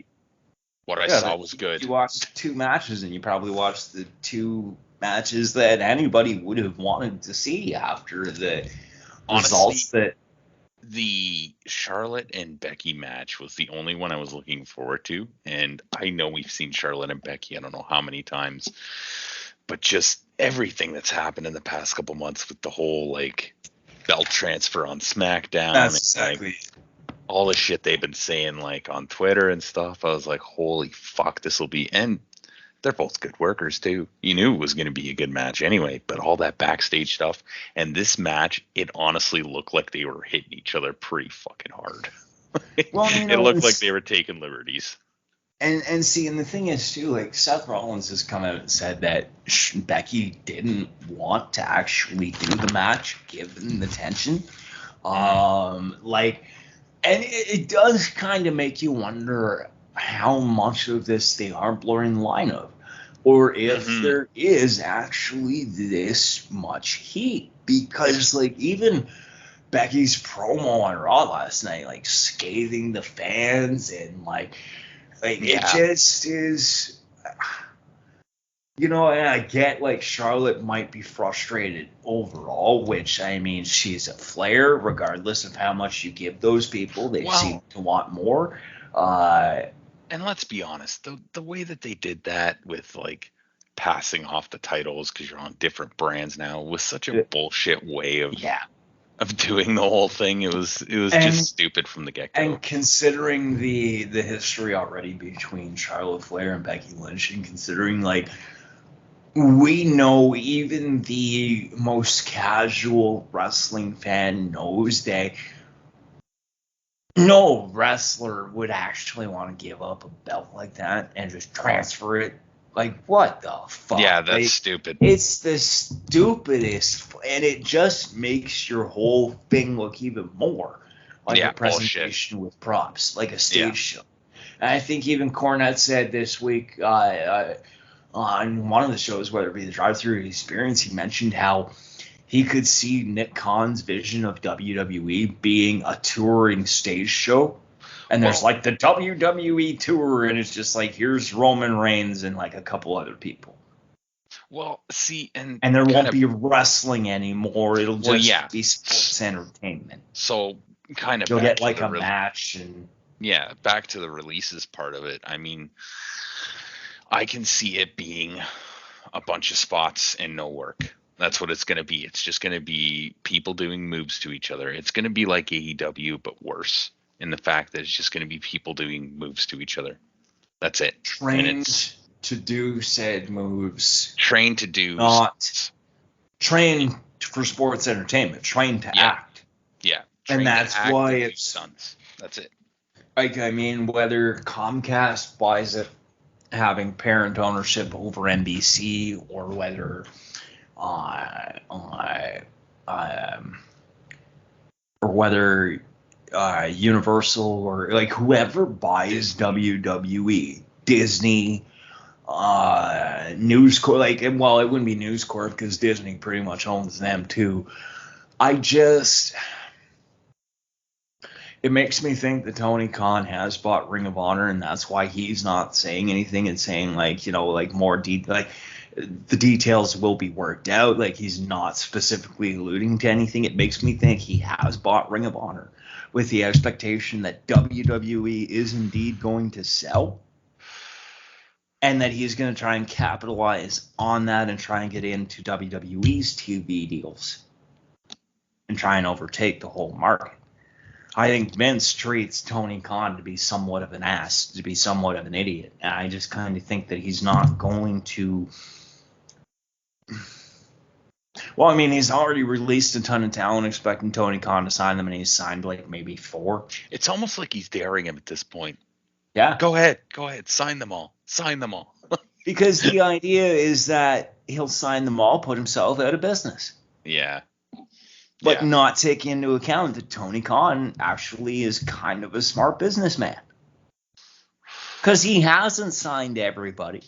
What I saw was good. You watched 2 matches, and you probably watched the 2 matches that anybody would have wanted to see after the results. That the Charlotte and Becky match was the only one I was looking forward to. And I know we've seen Charlotte and Becky, I don't know how many times, but just everything that's happened in the past couple months with the whole like belt transfer on SmackDown. That's exactly like, all the shit they've been saying like on Twitter and stuff. I was like, holy fuck, this will be, and they're both good workers too. You knew it was going to be a good match anyway, but all that backstage stuff and this match, it honestly looked like they were hitting each other pretty fucking hard. Well, it looked like they were taking liberties. And see, and the thing is too, like Seth Rollins has come out and said that Becky didn't want to actually do the match given the tension. And it does kind of make you wonder how much of this they are blurring the line of, or if there is actually this much heat, because like even Becky's promo on Raw last night, like scathing the fans and it just is. You know, and I get like Charlotte might be frustrated overall, which I mean, she's a Flair, regardless of how much you give those people, they seem Well, to want more. Uh, and let's be honest, the way that they did that with like passing off the titles because you're on different brands now was such a bullshit way yeah, of doing the whole thing. It was just and stupid from the get and go. considering the history already between Charlotte Flair and Becky Lynch, and considering like we know even the most casual wrestling fan knows that no wrestler would actually want to give up a belt like that and just transfer it. Like, what the fuck? Yeah, that's like, stupid. It's the stupidest, and it just makes your whole thing look even more like a presentation with props, like a stage show. And I think even Cornette said this week on one of the shows, whether it be the drive-through experience, he mentioned how he could see Nick Khan's vision of WWE being a touring stage show. And there's like the WWE tour, and it's just like, here's Roman Reigns and like a couple other people. Well, see, and there won't be wrestling anymore. It'll just be sports entertainment. So kind of you'll get like a match and back to the releases part of it. I mean, I can see it being a bunch of spots and no work. That's what it's going to be. It's just going to be people doing moves to each other. It's going to be like AEW, but worse in the fact that it's just going to be people doing moves to each other. That's it. Trained to do said moves. Trained to do. Not trained for sports entertainment. Trained to act. Yeah. And that's why it's stunts. That's it. Like, I mean, whether Comcast buys it, having parent ownership over NBC, or whether Universal or like whoever buys WWE, Disney, News Corp, like, well, it wouldn't be News Corp because Disney pretty much owns them too. It makes me think that Tony Khan has bought Ring of Honor, and that's why he's not saying anything and saying like, like more like the details will be worked out. Like, he's not specifically alluding to anything. It makes me think he has bought Ring of Honor with the expectation that WWE is indeed going to sell, and that he's going to try and capitalize on that and try and get into WWE's TV deals and try and overtake the whole market. I think Vince treats Tony Khan to be somewhat of an ass, to be somewhat of an idiot. And I just kind of think that he's not going to. Well, I mean, he's already released a ton of talent expecting Tony Khan to sign them, and he's signed like maybe 4. It's almost like he's daring him at this point. Yeah. Go ahead. Sign them all. Because the idea is that he'll sign them all, put himself out of business. Yeah. But not taking into account that Tony Khan actually is kind of a smart businessman. Because he hasn't signed everybody.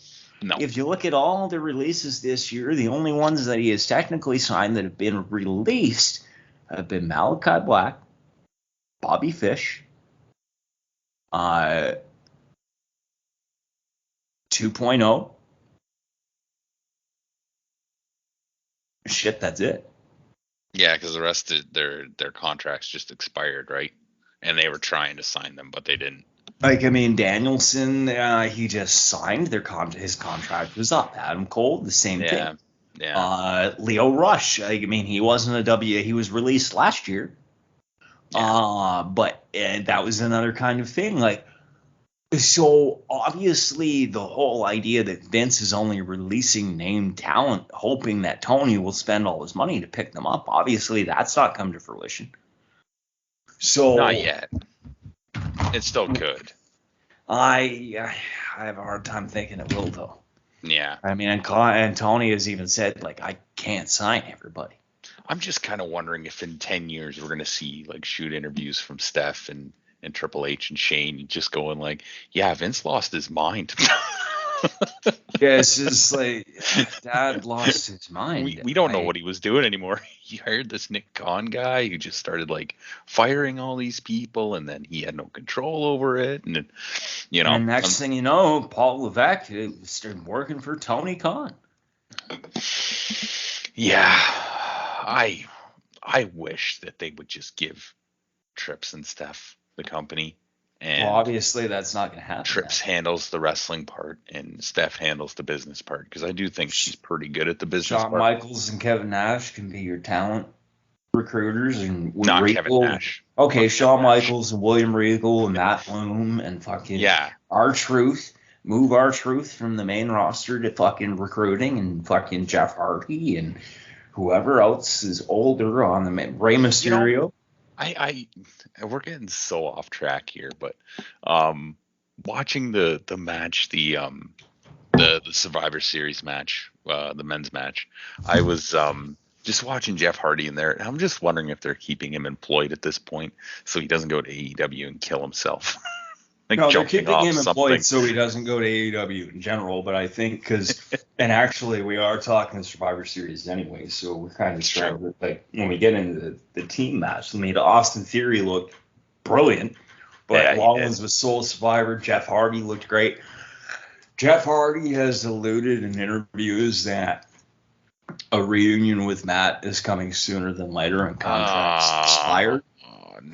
No. If you look at all the releases this year, the only ones that he has technically signed that have been released have been Malachi Black, Bobby Fish, 2.0. Shit, that's it. Yeah, because the rest of their contracts just expired, right? And they were trying to sign them, but they didn't. Like, I mean, Danielson, he just signed his contract was up. Adam Cole, the same thing. Yeah. Leo Rush, I mean, he wasn't he was released last year. Yeah. But that was another kind of thing. Like, so obviously the whole idea that Vince is only releasing named talent, hoping that Tony will spend all his money to pick them up, obviously that's not come to fruition. So not yet. It still could. I have a hard time thinking it will, though. Yeah. I mean, and Tony has even said, like, I can't sign everybody. I'm just kind of wondering if in 10 years we're going to see, like, shoot interviews from Steph and Triple H and Shane just going like, yeah, Vince lost his mind. Yeah, it's just like Dad lost his mind. We don't know what he was doing anymore. He hired this Nick Khan guy who just started like firing all these people, and then he had no control over it. And then, And next thing you know, Paul Levesque started working for Tony Khan. Yeah, I wish that they would just give Trips and Steph the company. And well, obviously that's not going to happen. Trips handles the wrestling part, and Steph handles the business part, because I do think she's pretty good at the business Shawn part. Michaels and Kevin Nash can be your talent recruiters, and Not Regal. Kevin Nash. Okay, Shawn Michaels and William Regal and Matt Bloom and fucking R-Truth. Move R-Truth from the main roster to fucking recruiting, and fucking Jeff Hardy and whoever else is older on the Rey Mysterio. We're getting so off track here, but watching the match, the Survivor Series match, the men's match, I was just watching Jeff Hardy in there, and I'm just wondering if they're keeping him employed at this point so he doesn't go to AEW and kill himself. No, they're keeping him employed so he doesn't go to AEW in general, but I think because, and actually we are talking the Survivor Series anyway, so we're kind of starting, like, when we get into the team match, I mean, Austin Theory looked brilliant, but Rollins was sole survivor. Jeff Hardy looked great. Jeff Hardy has alluded in interviews that a reunion with Matt is coming sooner than later, and contracts expire.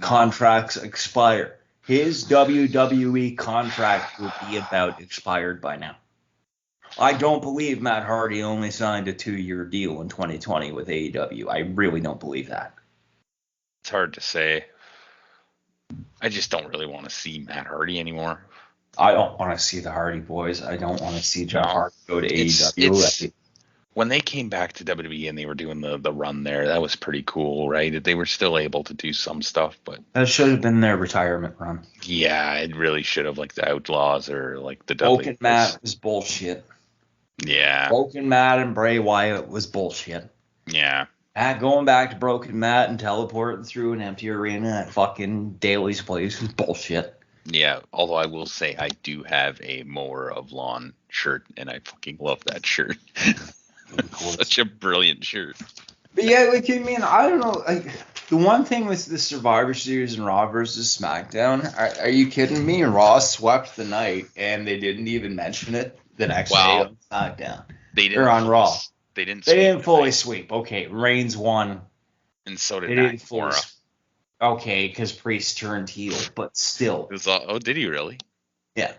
Contracts expire. His WWE contract would be about expired by now. I don't believe Matt Hardy only signed a 2-year deal in 2020 with AEW. I really don't believe that. It's hard to say. I just don't really want to see Matt Hardy anymore. I don't want to see the Hardy Boys. I don't want to see Jeff Hardy go to AEW. When they came back to WWE and they were doing the run there, that was pretty cool, right? That they were still able to do some stuff, but that should have been their retirement run. Yeah, it really should have, like the Outlaws or like the Broken Matt was bullshit. Yeah. Broken Matt and Bray Wyatt was bullshit. Yeah. Going back to Broken Matt and teleporting through an empty arena at fucking Daly's place was bullshit. Yeah, although I will say I do have a Mower of Lawn shirt, and I fucking love that shirt. Such a brilliant shirt. But yeah, like, I mean, I don't know. Like, the one thing with the Survivor Series and Raw versus SmackDown, are you kidding me? Raw swept the night, and they didn't even mention it the next day on SmackDown. They didn't. Or on Raw. They didn't. They didn't fully sweep. Okay, Reigns won. And so did Nakamura. Okay, because Priest turned heel, but still. Did he really? Yeah.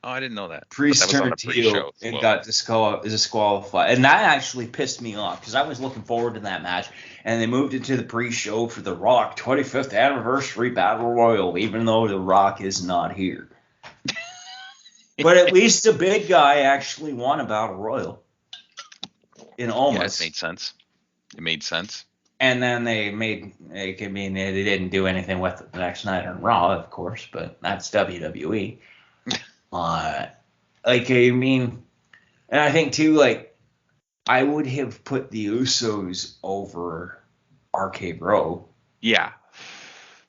Oh, I didn't know that. Priest turned heel and got disqualified. And that actually pissed me off because I was looking forward to that match. And they moved it to the pre-show for the Rock 25th Anniversary Battle Royal, even though the Rock is not here. But at least the big guy actually won a Battle Royal. Yeah, it made sense. It made sense. And then they didn't do anything with it the next night on Raw, of course, but that's WWE. And I think too, like, I would have put the Usos over RK Bro. Yeah.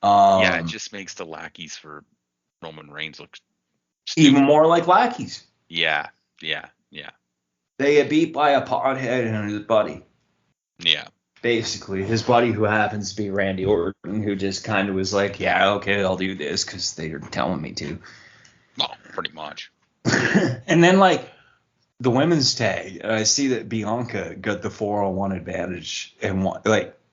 It just makes the lackeys for Roman Reigns look stupid. Even more like lackeys. Yeah. They get beat by a pothead and his buddy. Yeah. Basically, his buddy, who happens to be Randy Orton, who just kind of was like, yeah, okay, I'll do this because they're telling me to. Well, pretty much. And then, like, the women's tag, I see that Bianca got the 401 advantage and,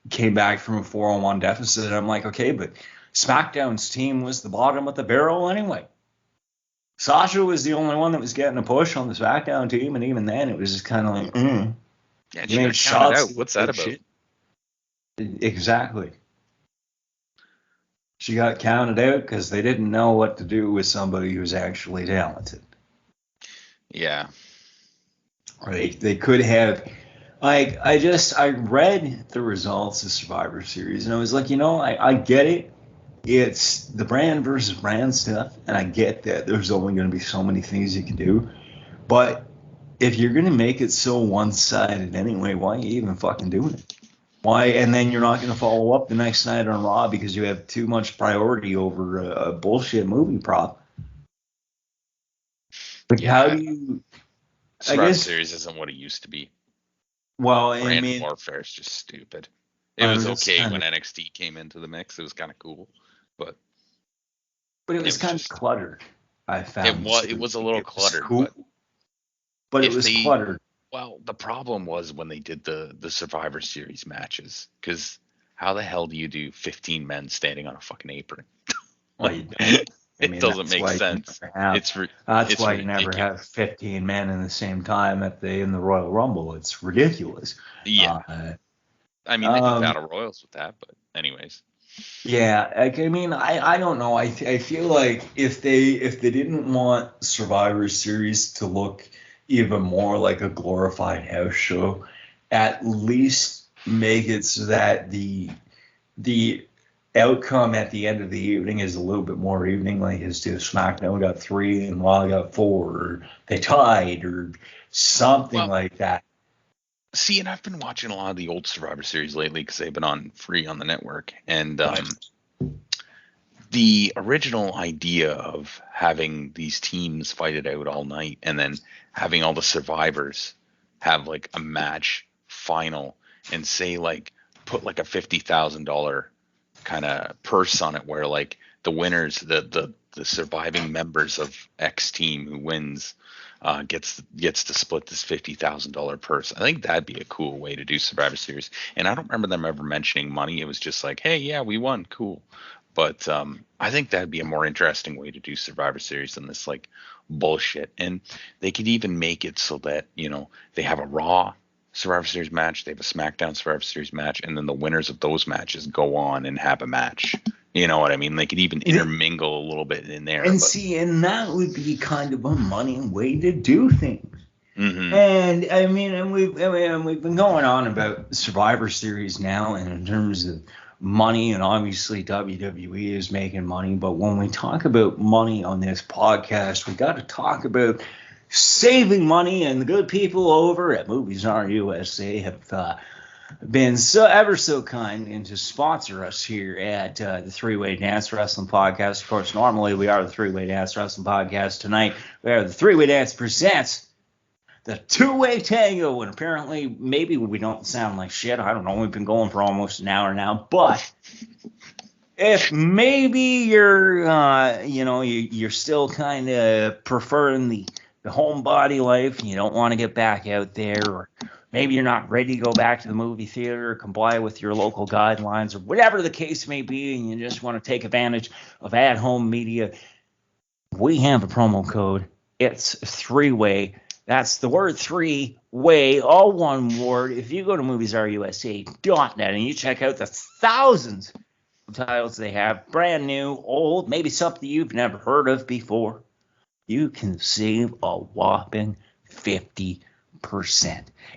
came back from a 401 deficit. And I'm like, okay, but SmackDown's team was the bottom of the barrel anyway. Sasha was the only one that was getting a push on the SmackDown team, and even then, it was just kind of like, Yeah, she got counted out. What's that about? Shit. Exactly. She got counted out because they didn't know what to do with somebody who's actually talented. Yeah. Right. They could have, I read the results of Survivor Series, and I was like, I get it. It's the brand versus brand stuff, and I get that there's only going to be so many things you can do. But if you're going to make it so one-sided anyway, why are you even fucking doing it? Why? And then you're not going to follow up the next night on Raw because you have too much priority over a bullshit movie prop. Like, how do you Survivor Series isn't what it used to be. Well, I Brand mean, warfare is just stupid. It was okay when NXT came into the mix. It was kind of cool, but it was kind of cluttered. I found it was a little cluttered, cool, but it was cluttered. Well, the problem was when they did the Survivor Series matches, because how the hell do you do 15 men standing on a fucking apron? It doesn't make sense. That's why you never have 15 men in the same time in the Royal Rumble. It's ridiculous. Yeah. I mean, they do battle royals with that, but anyways. Yeah, I mean, I don't know. I feel like if they didn't want Survivor Series to look even more like a glorified house show, at least make it so that the outcome at the end of the evening is a little bit more evening, like as to SmackDown got 3 and Raw got 4, or they tied, or something like that. See, and I've been watching a lot of the old Survivor Series lately because they've been on free on the network, and the original idea of having these teams fight it out all night and then having all the survivors have like a match final and say like put like a $50,000 kind of purse on it, where like the winners, the surviving members of X team who wins gets to split this $50,000 purse. I think that'd be a cool way to do Survivor Series. And I don't remember them ever mentioning money. It was just like, hey, yeah, we won, cool. But I think that'd be a more interesting way to do Survivor Series than this like bullshit. And they could even make it so that, you know, they have a Raw Survivor Series match, they have a SmackDown Survivor Series match, and then the winners of those matches go on and have a match. You know what I mean? They could even intermingle a little bit in there. And and that would be kind of a money way to do things. Mm-hmm. And I mean, we've been going on about Survivor Series now, and in terms of money, and obviously WWE is making money. But when we talk about money on this podcast, we got to talk about saving money, and the good people over at Movies Are USA have been ever so kind and to sponsor us here at the Three-Way Dance Wrestling Podcast. Of course, normally we are the Three-Way Dance Wrestling Podcast. Tonight we are the Three-Way Dance presents the Two-Way Tango, and apparently maybe we don't sound like shit. I don't know. We've been going for almost an hour now, but if maybe you're you're still kind of preferring the homebody life and you don't want to get back out there, or maybe you're not ready to go back to the movie theater or comply with your local guidelines, or whatever the case may be, and you just want to take advantage of at-home media, we have a promo code. It's Three-Way. That's the word three-way, all one word. If you go to moviesarusa.net and you check out the thousands of titles they have, brand new, old, maybe something you've never heard of before, you can save a whopping 50%.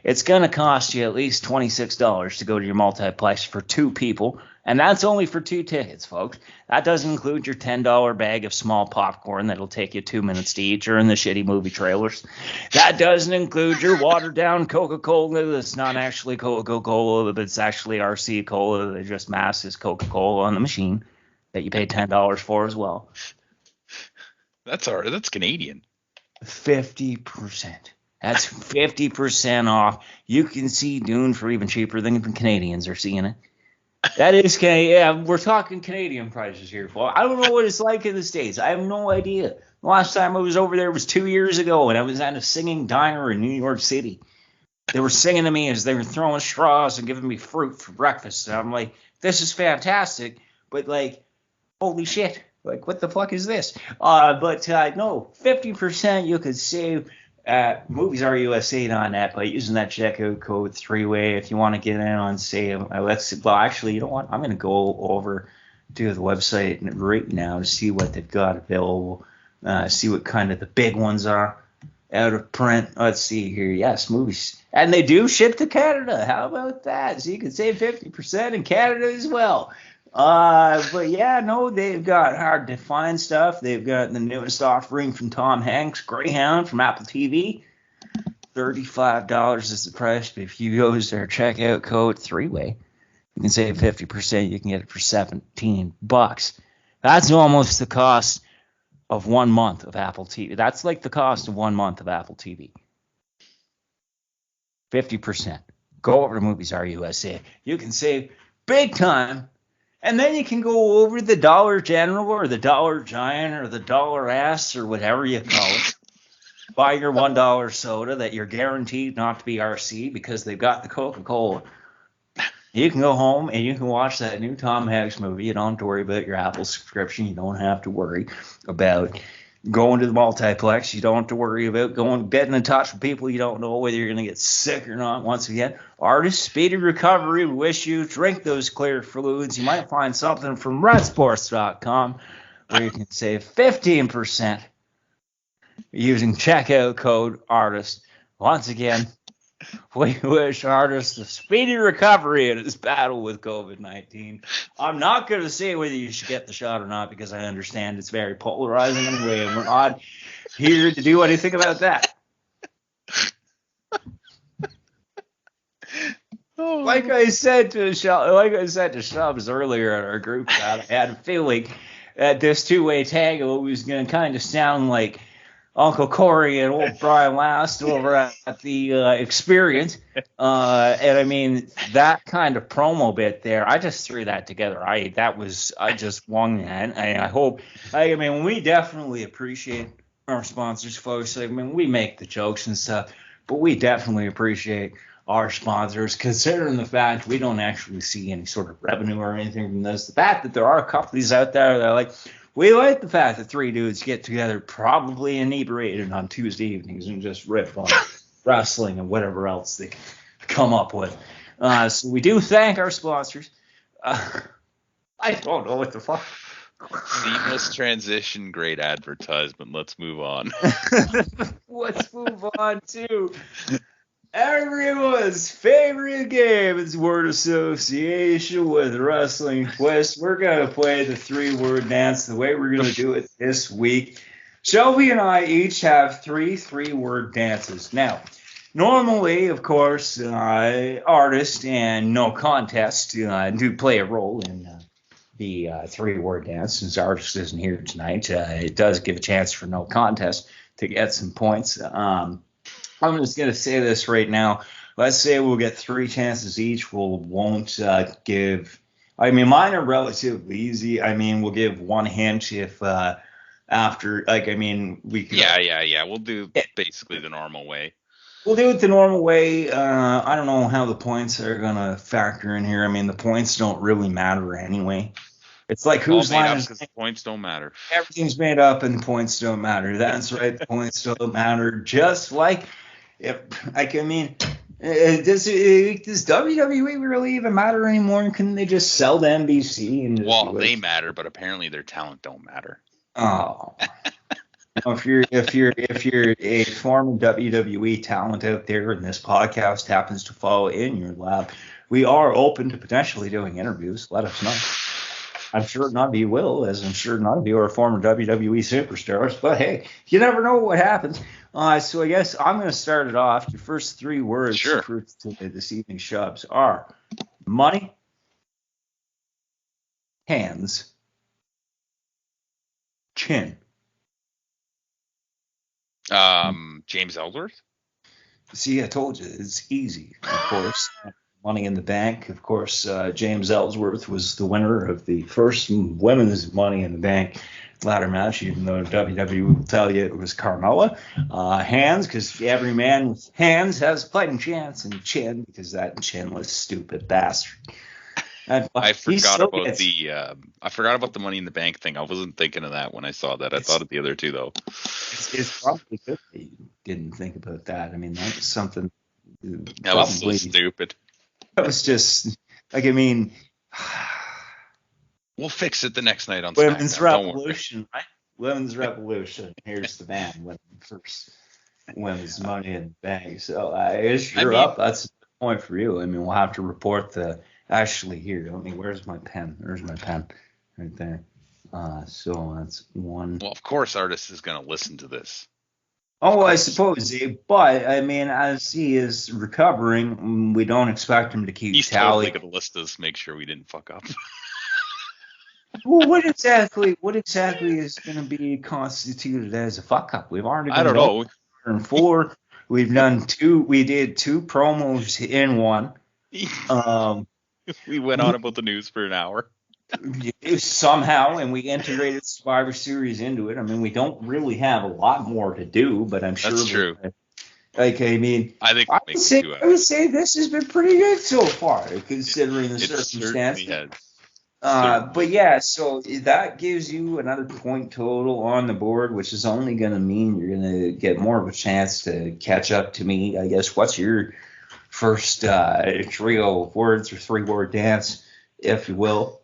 It's going to cost you at least $26 to go to your multiplex for 2 people, and that's only for 2 tickets, folks. That doesn't include your $10 bag of small popcorn that'll take you 2 minutes to eat during the shitty movie trailers. That doesn't include your watered-down Coca-Cola that's not actually Coca-Cola, but it's actually RC Cola. They just masks Coca-Cola on the machine that you pay $10 for as well. That's Canadian. 50%. That's 50% off. You can see Dune for even cheaper than the Canadians are seeing it. That is, yeah, we're talking Canadian prices here. I don't know what it's like in the States. I have no idea. The last time I was over there was 2 years ago, and I was at a singing diner in New York City. They were singing to me as they were throwing straws and giving me fruit for breakfast. And I'm like, this is fantastic, but like, holy shit. Like, what the fuck is this? No, 50% you could save at moviesarusa.net by using that checkout code Three-Way if you want to get in on sale. Actually, you know what? I'm going to go over to the website right now to see what they've got available, see what kind of the big ones are out of print. Let's see here. Yes, movies. And they do ship to Canada. How about that? So you can save 50% in Canada as well. But yeah, no, they've got hard to find stuff. They've got the newest offering from Tom Hanks, Greyhound from Apple TV. $35 is the price, but if you use their checkout code Three-Way, you can save 50%. You can get it for $17. That's almost the cost of 1 month of Apple TV. That's like the cost of 1 month of Apple TV. 50%. Go over to Movies R USA. You can save big time. And then you can go over the Dollar General or the Dollar Giant or the Dollar Ass or whatever you call it. Buy your $1 soda that you're guaranteed not to be RC because they've got the Coca-Cola. You can go home and you can watch that new Tom Hanks movie. You don't have to worry about your Apple subscription. You don't have to worry about going to the multiplex. You don't have to worry about getting in touch with people you don't know whether you're going to get sick or not. Once again, artist, speedy recovery. We wish you drink those clear fluids. You might find something from redsports.com where you can save 15% using checkout code artist. Once again, we wish artists a speedy recovery in his battle with COVID-19. I'm not going to say whether you should get the shot or not because I understand it's very polarizing anyway, and we're not here to do anything about that. Like I said to Shubs earlier in our group chat, I had a feeling that this two-way tango was going to kind of sound like Uncle Corey and old Brian Last over at the Experience. And I mean, that kind of promo bit there, I just threw that together. I just won that. I mean, we definitely appreciate our sponsors, folks. I mean, we make the jokes and stuff, but we definitely appreciate our sponsors, considering the fact we don't actually see any sort of revenue or anything from this. The fact that there are companies out there that are like, we like the fact that three dudes get together, probably inebriated on Tuesday evenings, and just riff on wrestling and whatever else they come up with. So we do thank our sponsors. I don't know what the fuck. Seamless transition, great advertisement. Let's move on. Let's move on to everyone's favorite game. It's word association with wrestling twist. We're going to play the 3-word dance the way we're going to do it this week. Shelby and I each have 3-word dances. Now, normally, of course, artist and no contest do play a role in the 3-word dance. Since artist isn't here tonight, it does give a chance for no contest to get some points. I'm just going to say this right now. Let's say we'll get 3 chances each. Won't give. I mean, mine are relatively easy. I mean, we'll give one hint if after. Like, I mean, we could. Yeah. We'll do basically the normal way. We'll do it the normal way. I don't know how the points are going to factor in here. I mean, the points don't really matter anyway. It's like whose line is because points don't matter. Everything's made up and the points don't matter. That's right. The points don't matter. Just like. Does WWE really even matter anymore? Couldn't they just sell to NBC? Well, they matter, but apparently their talent don't matter. Oh, if you're a former WWE talent out there, and this podcast happens to fall in your lap, we are open to potentially doing interviews. Let us know. I'm sure none of you will, as I'm sure none of you are former WWE superstars. But hey, you never know what happens. So I guess I'm going to start it off. Your first 3 words for this evening's Shubs are money, hands, chin. James Ellsworth? See, I told you, it's easy, of course. Money in the Bank. Of course, James Ellsworth was the winner of the first women's Money in the Bank ladder match, even though WWE will tell you it was Carmella. Hands, because every man with hands has a fighting chance, and chin, because that chinless, stupid bastard. I forgot about the Money in the Bank thing. I wasn't thinking of that when I saw that. I thought of the other two, though. It's probably good that you didn't think about that. I mean, that was something. That was so stupid. That was just, like, I mean... We'll fix it the next night on Women's SmackDown. Revolution, right? Women's Revolution. Here's the band with the first women's Money in the Bank. So you're up. That's the point for you. I mean, we'll have to report actually here. Where's my pen? There's my pen right there. So that's one. Well, of course, artist is going to listen to this. Oh, I suppose. But, I mean, as he is recovering, we don't expect him to keep He's tally. totally going to list us, make sure we didn't fuck up. Well, what exactly is going to be constituted as a fuck up? We've already been I don't know. 4. We've done two. We did two promos in one. We went on about the news for an hour. Somehow, and we integrated Survivor Series into it. I mean, we don't really have a lot more to do, but I'm sure that's true. Like, I mean, I think I would say this has been pretty good so far, considering the circumstances. But yeah, so that gives you another point total on the board, which is only going to mean you're going to get more of a chance to catch up to me. I guess. What's your first trio of words or 3-word dance, if you will?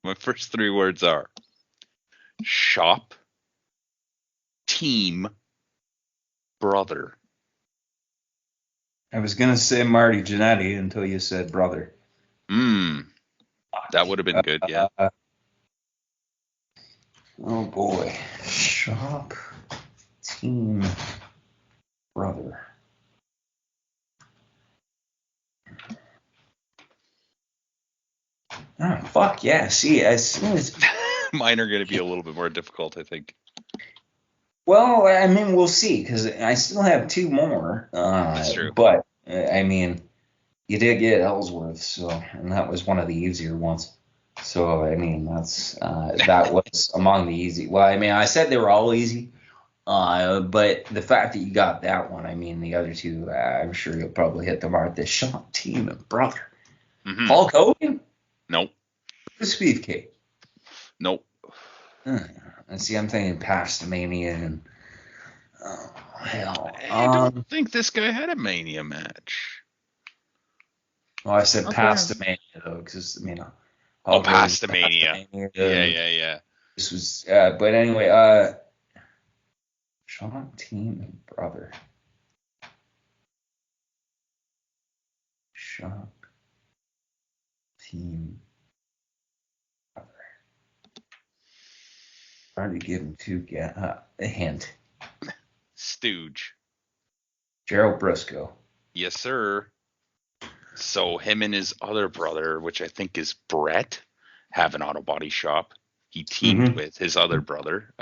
My first 3 words are shop, team, brother. I was going to say Marty Jannetty until you said brother. That would have been good, yeah. Oh, boy. Shop, team, brother. Oh, fuck, yeah. See, as soon as... Mine are going to be a little bit more difficult, I think. Well, I mean, we'll see, because I still have 2 more. That's true. But, I mean, you did get Ellsworth, and that was one of the easier ones. So, I mean, that was among the easy. Well, I mean, I said they were all easy, but the fact that you got that one, I mean, the other 2, I'm sure you'll probably hit the mark. The shop, team, and brother. Mm-hmm. Hulk Hogan? Nope. Bruce Beefcake? Nope. And see, I'm thinking past the Mania and oh hell. I don't think this guy had a Mania match. Well, I said past the Mania though, because past the Mania. Yeah. This was, but anyway, Sean, team, and brother. Sean, team. Trying to give him a hint. Stooge. Gerald Briscoe. Yes, sir. So him and his other brother, which I think is Brett, have an auto body shop. He teamed with his other brother,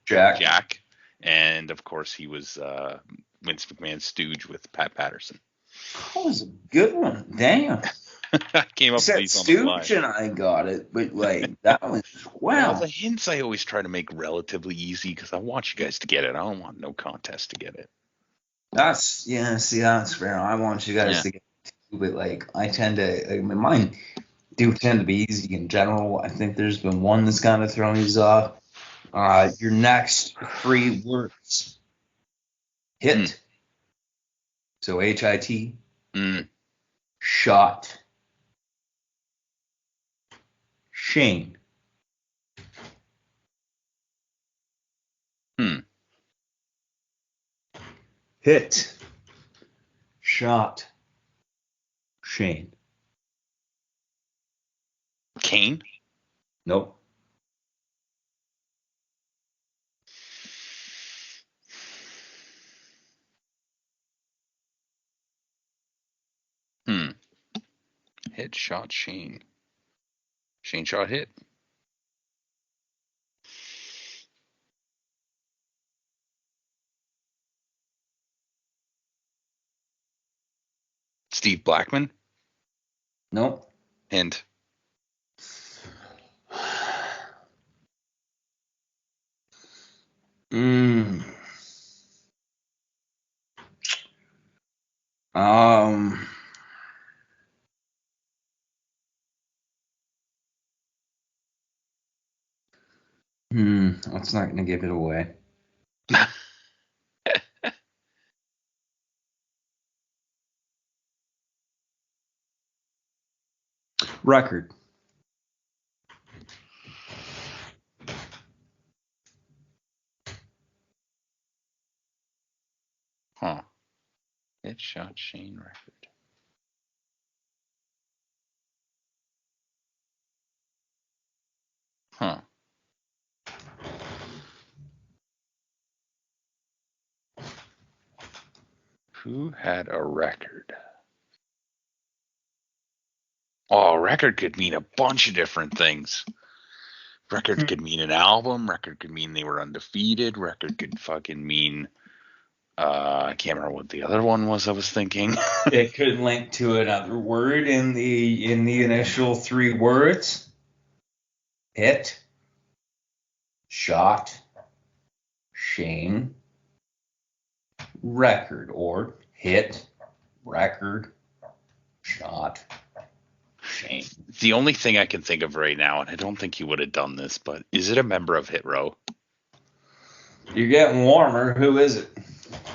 Jack. And, of course, he was Vince McMahon's stooge with Pat Patterson. That was a good one. Damn. I came up with these on the fly. Stooge and I got it, but that was well. The hints I always try to make relatively easy because I want you guys to get it. I don't want no contest to get it. That's fair. I want you guys to get it too, but I tend to. Mine do tend to be easy in general. I think there's been one that's kind of thrown these off. Your next 3 words. Hit. So HIT. Shot. Shane. Hit. Shot. Shane. Kane? Nope. Hit, shot, Shane. Shane shot, hit. Steve Blackman? Nope. Hint. That's not going to give it away. Record. Huh. Hit, shot, Shane, record. Huh. Who had a record? Oh, record could mean a bunch of different things. Record could mean an album. Record could mean they were undefeated. Record could fucking mean I can't remember what the other one was I was thinking. It could link to another word in the initial 3 words. Hit, shot, Shane, record, or hit, record, shot, Shane. The only thing I can think of right now, and I don't think he would have done this, but is it a member of Hit Row? You're getting warmer. Who is it?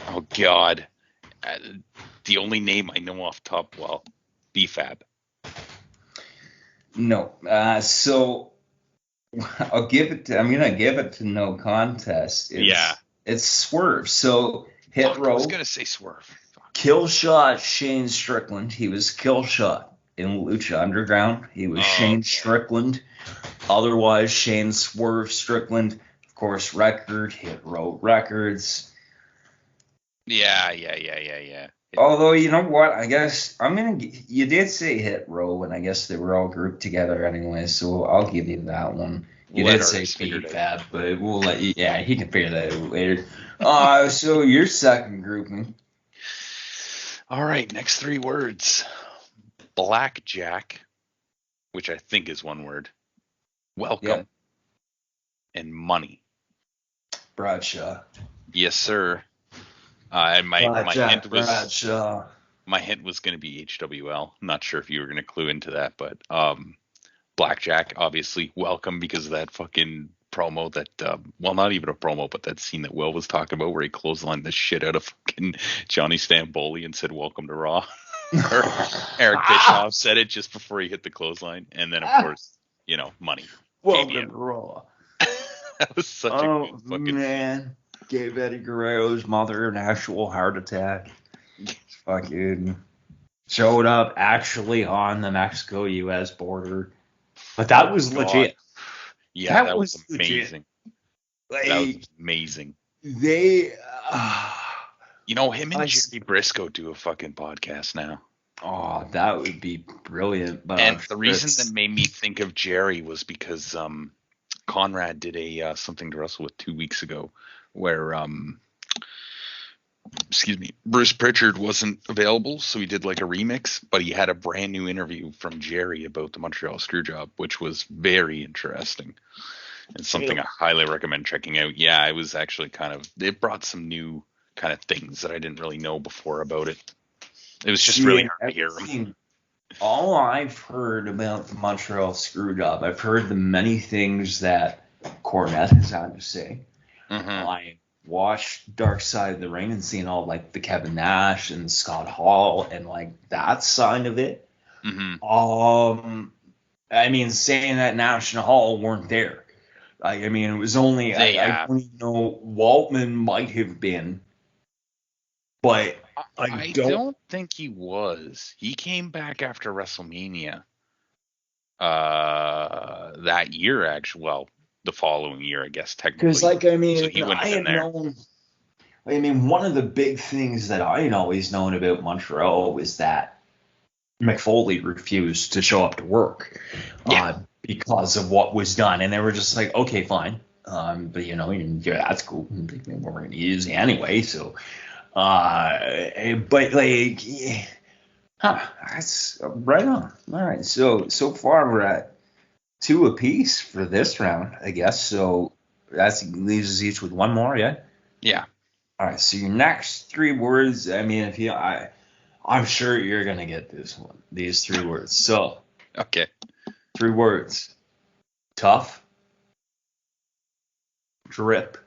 Oh, God. The only name I know off top, well, BFAB. No. So I'm gonna give it to no contest. It's Swerve. So Hit Row. I was gonna say Swerve. Kill shot Shane Strickland. He was kill shot in Lucha Underground. He was Shane Strickland. Otherwise, Shane Swerve Strickland. Of course, record, Hit Row Records. Yeah. Although, you know what? I guess you did say Hit Row, and I guess they were all grouped together anyway, so I'll give you that one. You did say PFAB, but we'll let you. Yeah, he can figure that out later. So your second grouping. All right, next 3 words. Blackjack, which I think is 1 word. Welcome. Yep. And money. Bradshaw. Yes, sir. And my hint was going to be HWL. I'm not sure if you were going to clue into that, but Blackjack, obviously, welcome because of that fucking promo that, well, not even a promo, but that scene that Will was talking about where he clotheslined the shit out of fucking Johnny Stamboli and said, "Welcome to Raw." Eric Bischoff said it just before he hit the clothesline. And then, of course, money. Welcome to Raw. That was such a good fucking man. Gave Eddie Guerrero's mother an actual heart attack. Fucking showed up actually on the Mexico-U.S. border. But that was legit. Yeah, that was amazing. That was amazing. They... him and Jerry Briscoe do a fucking podcast now. Oh, that would be brilliant. But and the reason that made me think of Jerry was because Conrad did a Something to Wrestle With 2 weeks ago where Bruce Pritchard wasn't available, so he did like a remix, but he had a brand new interview from Jerry about the Montreal Screwjob, which was very interesting. It's something I highly recommend checking out. Yeah, it was actually it brought some new kind of things that I didn't really know before about it. It was just really hard to hear them. All I've heard about the Montreal Screwjob, I've heard the many things that Cornette has had to say. Mm-hmm. I watched Dark Side of the Ring and seen all like the Kevin Nash and Scott Hall and like that side of it. Mm-hmm. Saying that Nash and Hall weren't there. It was only I don't know, Waltman might have been, but I don't think he was. He came back after WrestleMania that year, actually. Well, the following year, I guess, technically. Because, so he wouldn't have been there. One of the big things that I had always known about Montreal was that McFoley refused to show up to work because of what was done. And they were just like, okay, fine. But, that's cool. We're going to use it anyway, so... that's right on. All right, so far we're at 2 apiece for this round, I guess. So that leaves us each with 1 more, yeah. Yeah. All right. So your next 3 words. I'm sure you're gonna get this one. These 3 words. So. Okay. 3 words. Tough. Drip.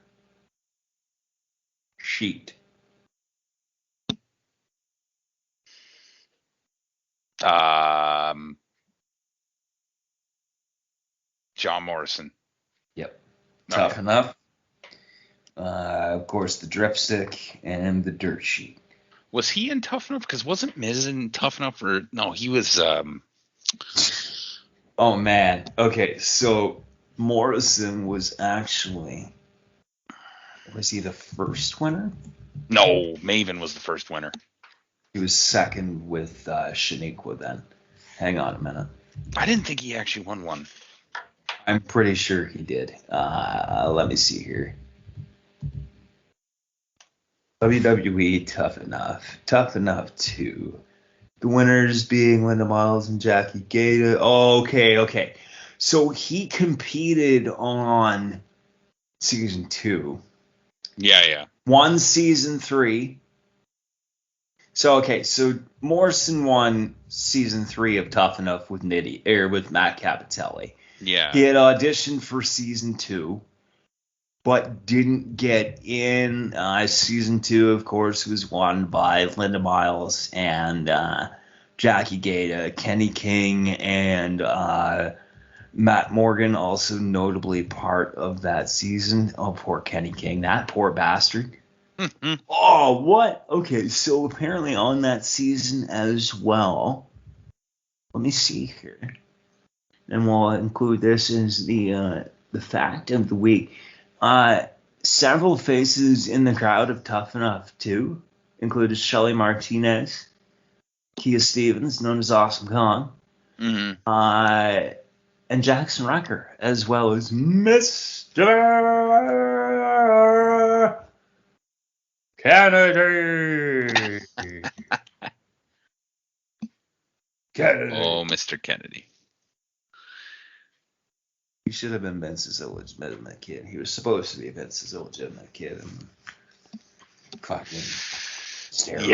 Sheet. John Morrison. Yep. Tough enough. Of course, the dripstick and the dirt sheet. Was he in Tough Enough? Because wasn't Miz in Tough Enough? Or no, he was. Oh man. Okay, so Morrison was actually. Was he the first winner? No, Maven was the first winner. He was second with Shaniqua then. Hang on a minute. I didn't think he actually won one. I'm pretty sure he did. Let me see here. WWE Tough Enough. Tough Enough 2. The winners being Linda Miles and Jackie Gata. Oh, okay. So he competed on season 2. Yeah. Won season 3. So Morrison won season 3 of Tough Enough with Matt Cappotelli. Yeah. He had auditioned for season 2, but didn't get in. Season 2, of course, was won by Linda Miles and Jackie Gata, Kenny King, and Matt Morgan, also notably part of that season. Oh, poor Kenny King, that poor bastard. Oh, what? Okay, so apparently on that season as well. Let me see here, and we'll include this as the fact of the week. Several faces in the crowd of Tough Enough 2 included Shelly Martinez, Kia Stevens, known as Awesome Kong, and Jackson Rucker, as well as Mr. Kennedy. Oh, Mr. Kennedy. He should have been Vince's illegitimate kid. He was supposed to be Vince's illegitimate kid. And fucking steroids.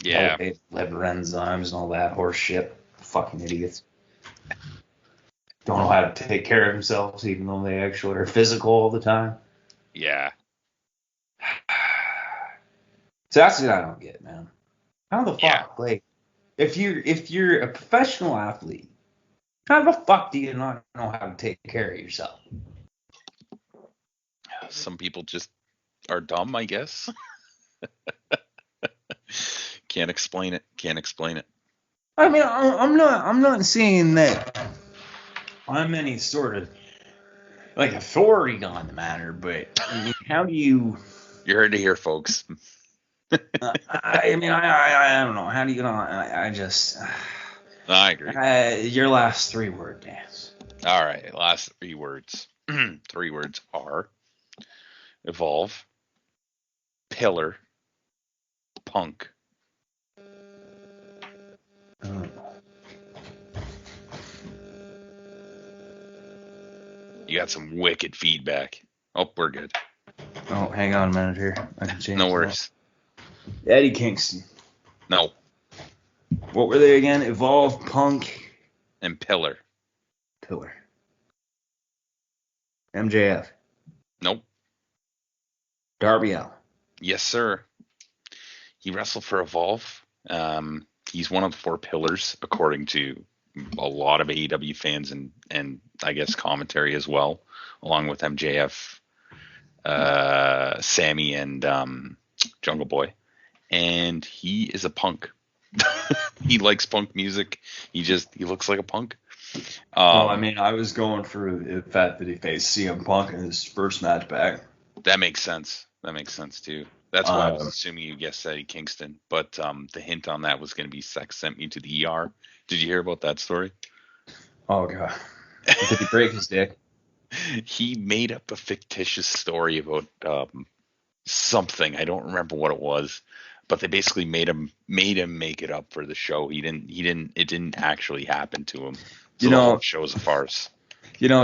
Yeah. Liver enzymes and all that horse shit. Fucking idiots. Don't know how to take care of themselves, even though they actually are physical all the time. Yeah. So that's what I don't get, man. How the fuck? Yeah. Like, if you're a professional athlete, how the fuck do you not know how to take care of yourself? Some people just are dumb, I guess. Can't explain it. I mean, I'm not saying that I'm any sort of like authority on the matter, but I mean, how do you? You heard it here, folks. I mean, I don't know. How do you know? I just. I agree. Your last 3 word dance. All right, last 3 words. 3 words are evolve, pillar, punk. Oh. You got some wicked feedback. Oh, we're good. Oh, hang on a minute here. I can change. No worries. Eddie Kingston. No. What were they again? Evolve, punk, And pillar. pillar. MJF. Nope. Darby Allin. Yes, sir. He wrestled for Evolve. He's one of the 4 pillars, according to a lot of AEW fans and I guess commentary as well, along with MJF, Sammy, and Jungle Boy. And he is a punk. He likes punk music. He looks like a punk. Well, I mean, I was going for the fact that he faced CM Punk in his first match back. That makes sense. Too. That's why I was assuming you guessed Eddie Kingston. But the hint on that was going to be Sex sent me to the ER. Did you hear about that story? Oh, God. Did he break his dick? He made up a fictitious story about something. I don't remember what it was. But they basically made him make it up for the show. It didn't actually happen to him. So the whole show is a farce.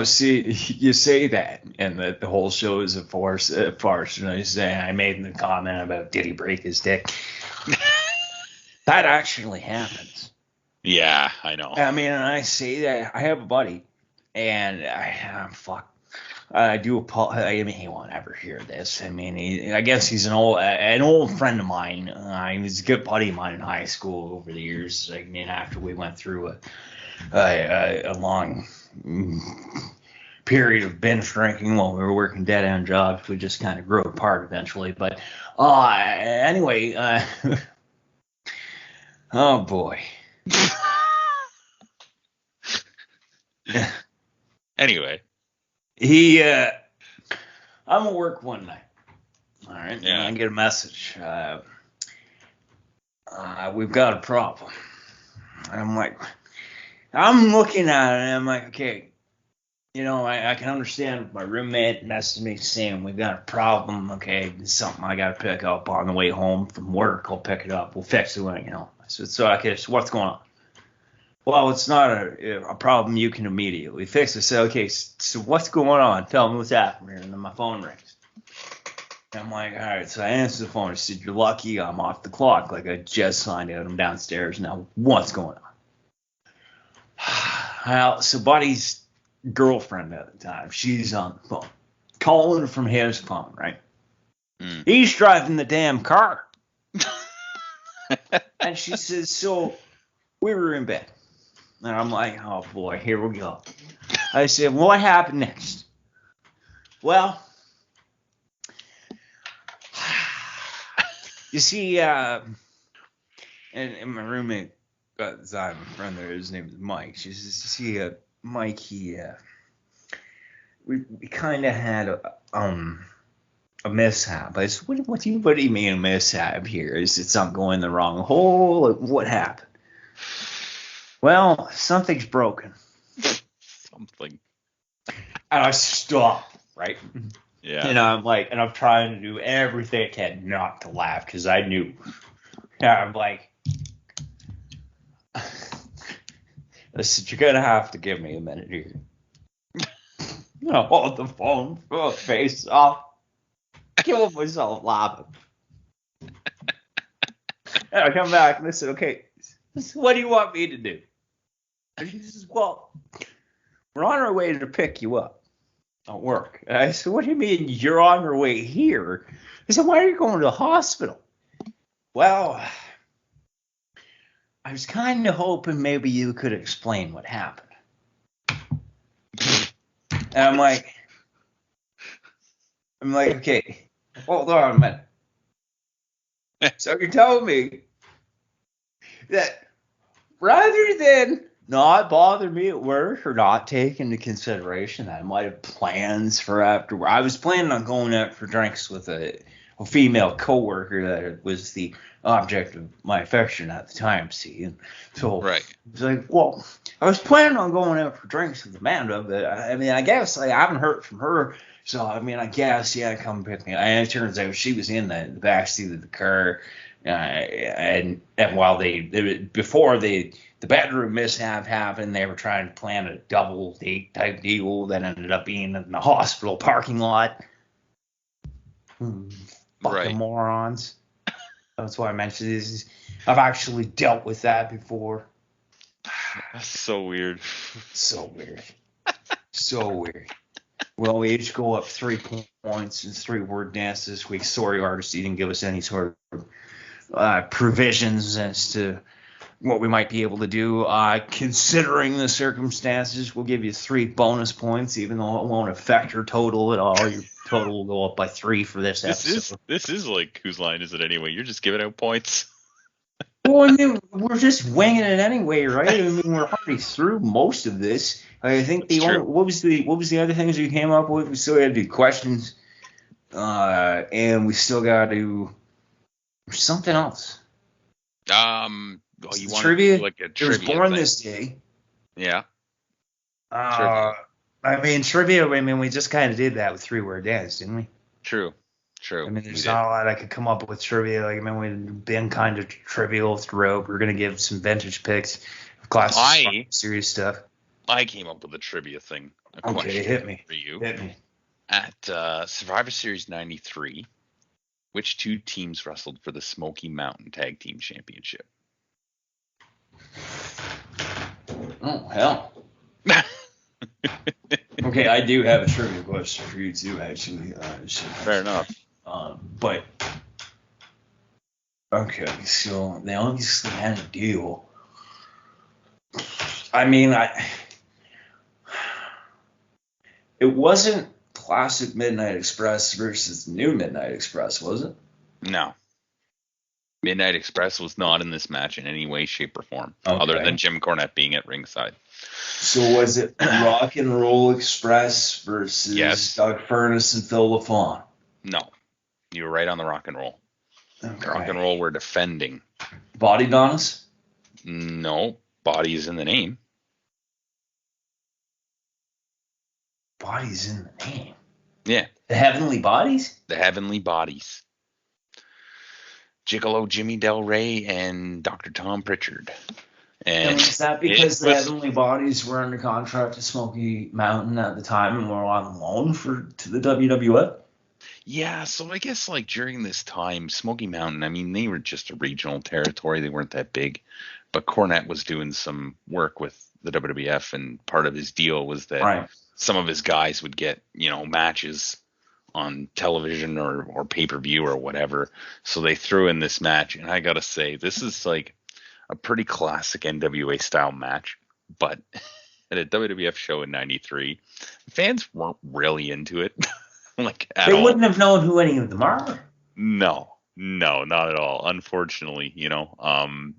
See, you say that, and that the whole show is a farce. And I say, I made the comment about did he break his dick? That actually happens. Yeah, I know. I mean, and I say that I have a buddy, and I do apologize. I mean, he won't ever hear this. I mean, I guess he's an old friend of mine. He was a good buddy of mine in high school over the years. I mean, after we went through a long period of binge drinking while we were working dead-end jobs, we just kind of grew apart eventually. But anyway, oh boy. Anyway. I'm at work one night. All right. Yeah. And I get a message. We've got a problem. And I'm looking at it and I'm like, okay, I can understand my roommate messaged me saying we've got a problem. Okay, it's something I got to pick up on the way home from work. I'll pick it up. We'll fix it when I said, so what's going on? Well, it's not a problem you can immediately fix. I said, okay, so what's going on? Tell me what's happening. And then my phone rings. And I'm like, all right. So I answered the phone. I said, you're lucky I'm off the clock. Like I just signed out. I'm downstairs now. What's going on? Well, so Buddy's girlfriend at the time, she's on the phone. Calling from his phone, right? He's driving the damn car. And she says, so we were in bed. And I'm like, oh boy, here we go. I said, what happened next? Well, you see, and my roommate got this my friend there, his name is Mike. She says, you see, Mike, we kind of had a mishap. I said, what do you mean a mishap here? Is it something going the wrong hole? What happened? Well, something's broken. Something. And I stopped, right? Yeah. And I'm trying to do everything I can not to laugh because I knew. And I'm like, I said, you're going to have to give me a minute here. I hold the phone, face off, kill myself laughing. And I come back and I said, okay, what do you want me to do? And she says, well, we're on our way to pick you up at work. And I said, what do you mean you're on your way here? I said, why are you going to the hospital? Well, I was kind of hoping maybe you could explain what happened. And I'm like, okay, hold on a minute. So you're telling me that rather than not bother me at work or not take into consideration that I might have plans for after, I was planning on going out for drinks with a female coworker that was the object of my affection at the time, see. And so right. It's like, well, I was planning on going out for drinks with Amanda, but I guess I haven't heard from her. So, I guess, yeah, come pick me up. And it turns out she was in the backseat of the car. And while before the bedroom mishap happened, they were trying to plan a double date type deal that ended up being in the hospital parking lot. Fucking Right. morons. That's why I mentioned this. I've actually dealt with that before. That's so weird. So weird. So weird. Well, we each go up 3 points in 3-word dance this week. Sorry, artist, you didn't give us any sort of provisions as to what we might be able to do. Considering the circumstances, we'll give you 3 bonus points, even though it won't affect your total at all. Your total will go up by 3 for this episode. This is like, whose line is it anyway? You're just giving out points. Well, we're just winging it anyway, right? We're already through most of this. I think what was the other things we came up with? We still had to do questions, and we still got to do something else. You want trivia? Like a It trivia was born thing. this day. Yeah. Trivia. We just kind of did that with 3-word dance, didn't we? True. There's not a lot I could come up with trivia. We've been kind of trivial throughout. We're gonna give some vintage picks, classic serious stuff. I came up with a trivia thing. Okay, hit me. For you. Hit me. At Survivor Series 93, which 2 teams wrestled for the Smoky Mountain Tag Team Championship? Oh, hell. Okay, I do have a trivia question for you too, actually. Fair enough. But okay, so they obviously had a deal. It wasn't classic Midnight Express versus New Midnight Express, was it? No. Midnight Express was not in this match in any way, shape, or form, other than Jim Cornette being at ringside. So was it Rock and Roll Express versus Doug Furnace and Phil LaFawn? No. You were right on the Rock and Roll. Okay. Rock and Roll were defending. Body Donis? No. Body is in the name. bodies in the name. Yeah. The Heavenly Bodies? The Heavenly Bodies. Gigolo Jimmy Del Rey and Dr. Tom Pritchard. And is that because the Heavenly Bodies were under contract to Smoky Mountain at the time and were on loan to the WWF? Yeah, so I guess like during this time, Smoky Mountain, I mean, they were just a regional territory. They weren't that big. But Cornette was doing some work with the WWF, and part of his deal was that some of his guys would get, matches on television or pay-per-view or whatever. So they threw in this match, and I got to say, this is like a pretty classic NWA style match, but at a WWF show in '93, fans weren't really into it. Like at all. They wouldn't have known who any of them are. No, not at all. Unfortunately, and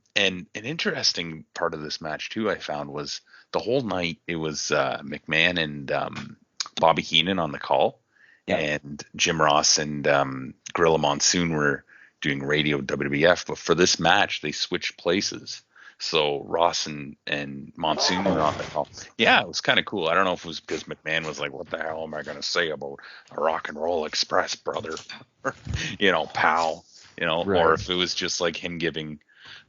an interesting part of this match too, I found, was the whole night it was McMahon and Bobby Heenan on the call, and Jim Ross and Gorilla Monsoon were doing radio WWF. But for this match, they switched places. So Ross and Monsoon were on the call. Yeah, it was kind of cool. I don't know if it was because McMahon was like, what the hell am I going to say about a Rock and Roll Express, brother? Pal, or if it was just like him giving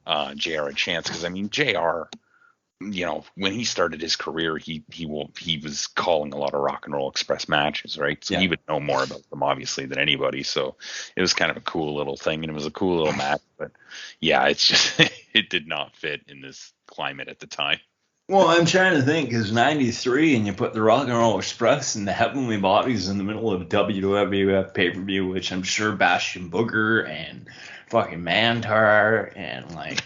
JR a chance. Because, I mean, JR, when he started his career, he was calling a lot of Rock and Roll Express matches, right? So he would know more about them, obviously, than anybody. So it was kind of a cool little thing, and it was a cool little match. But yeah, it's just it did not fit in this climate at the time. Well, I'm trying to think, because '93, and you put the Rock and Roll Express and the Heavenly Bodies in the middle of WWF pay-per-view, which I'm sure Bastion Booger and fucking Mantar and like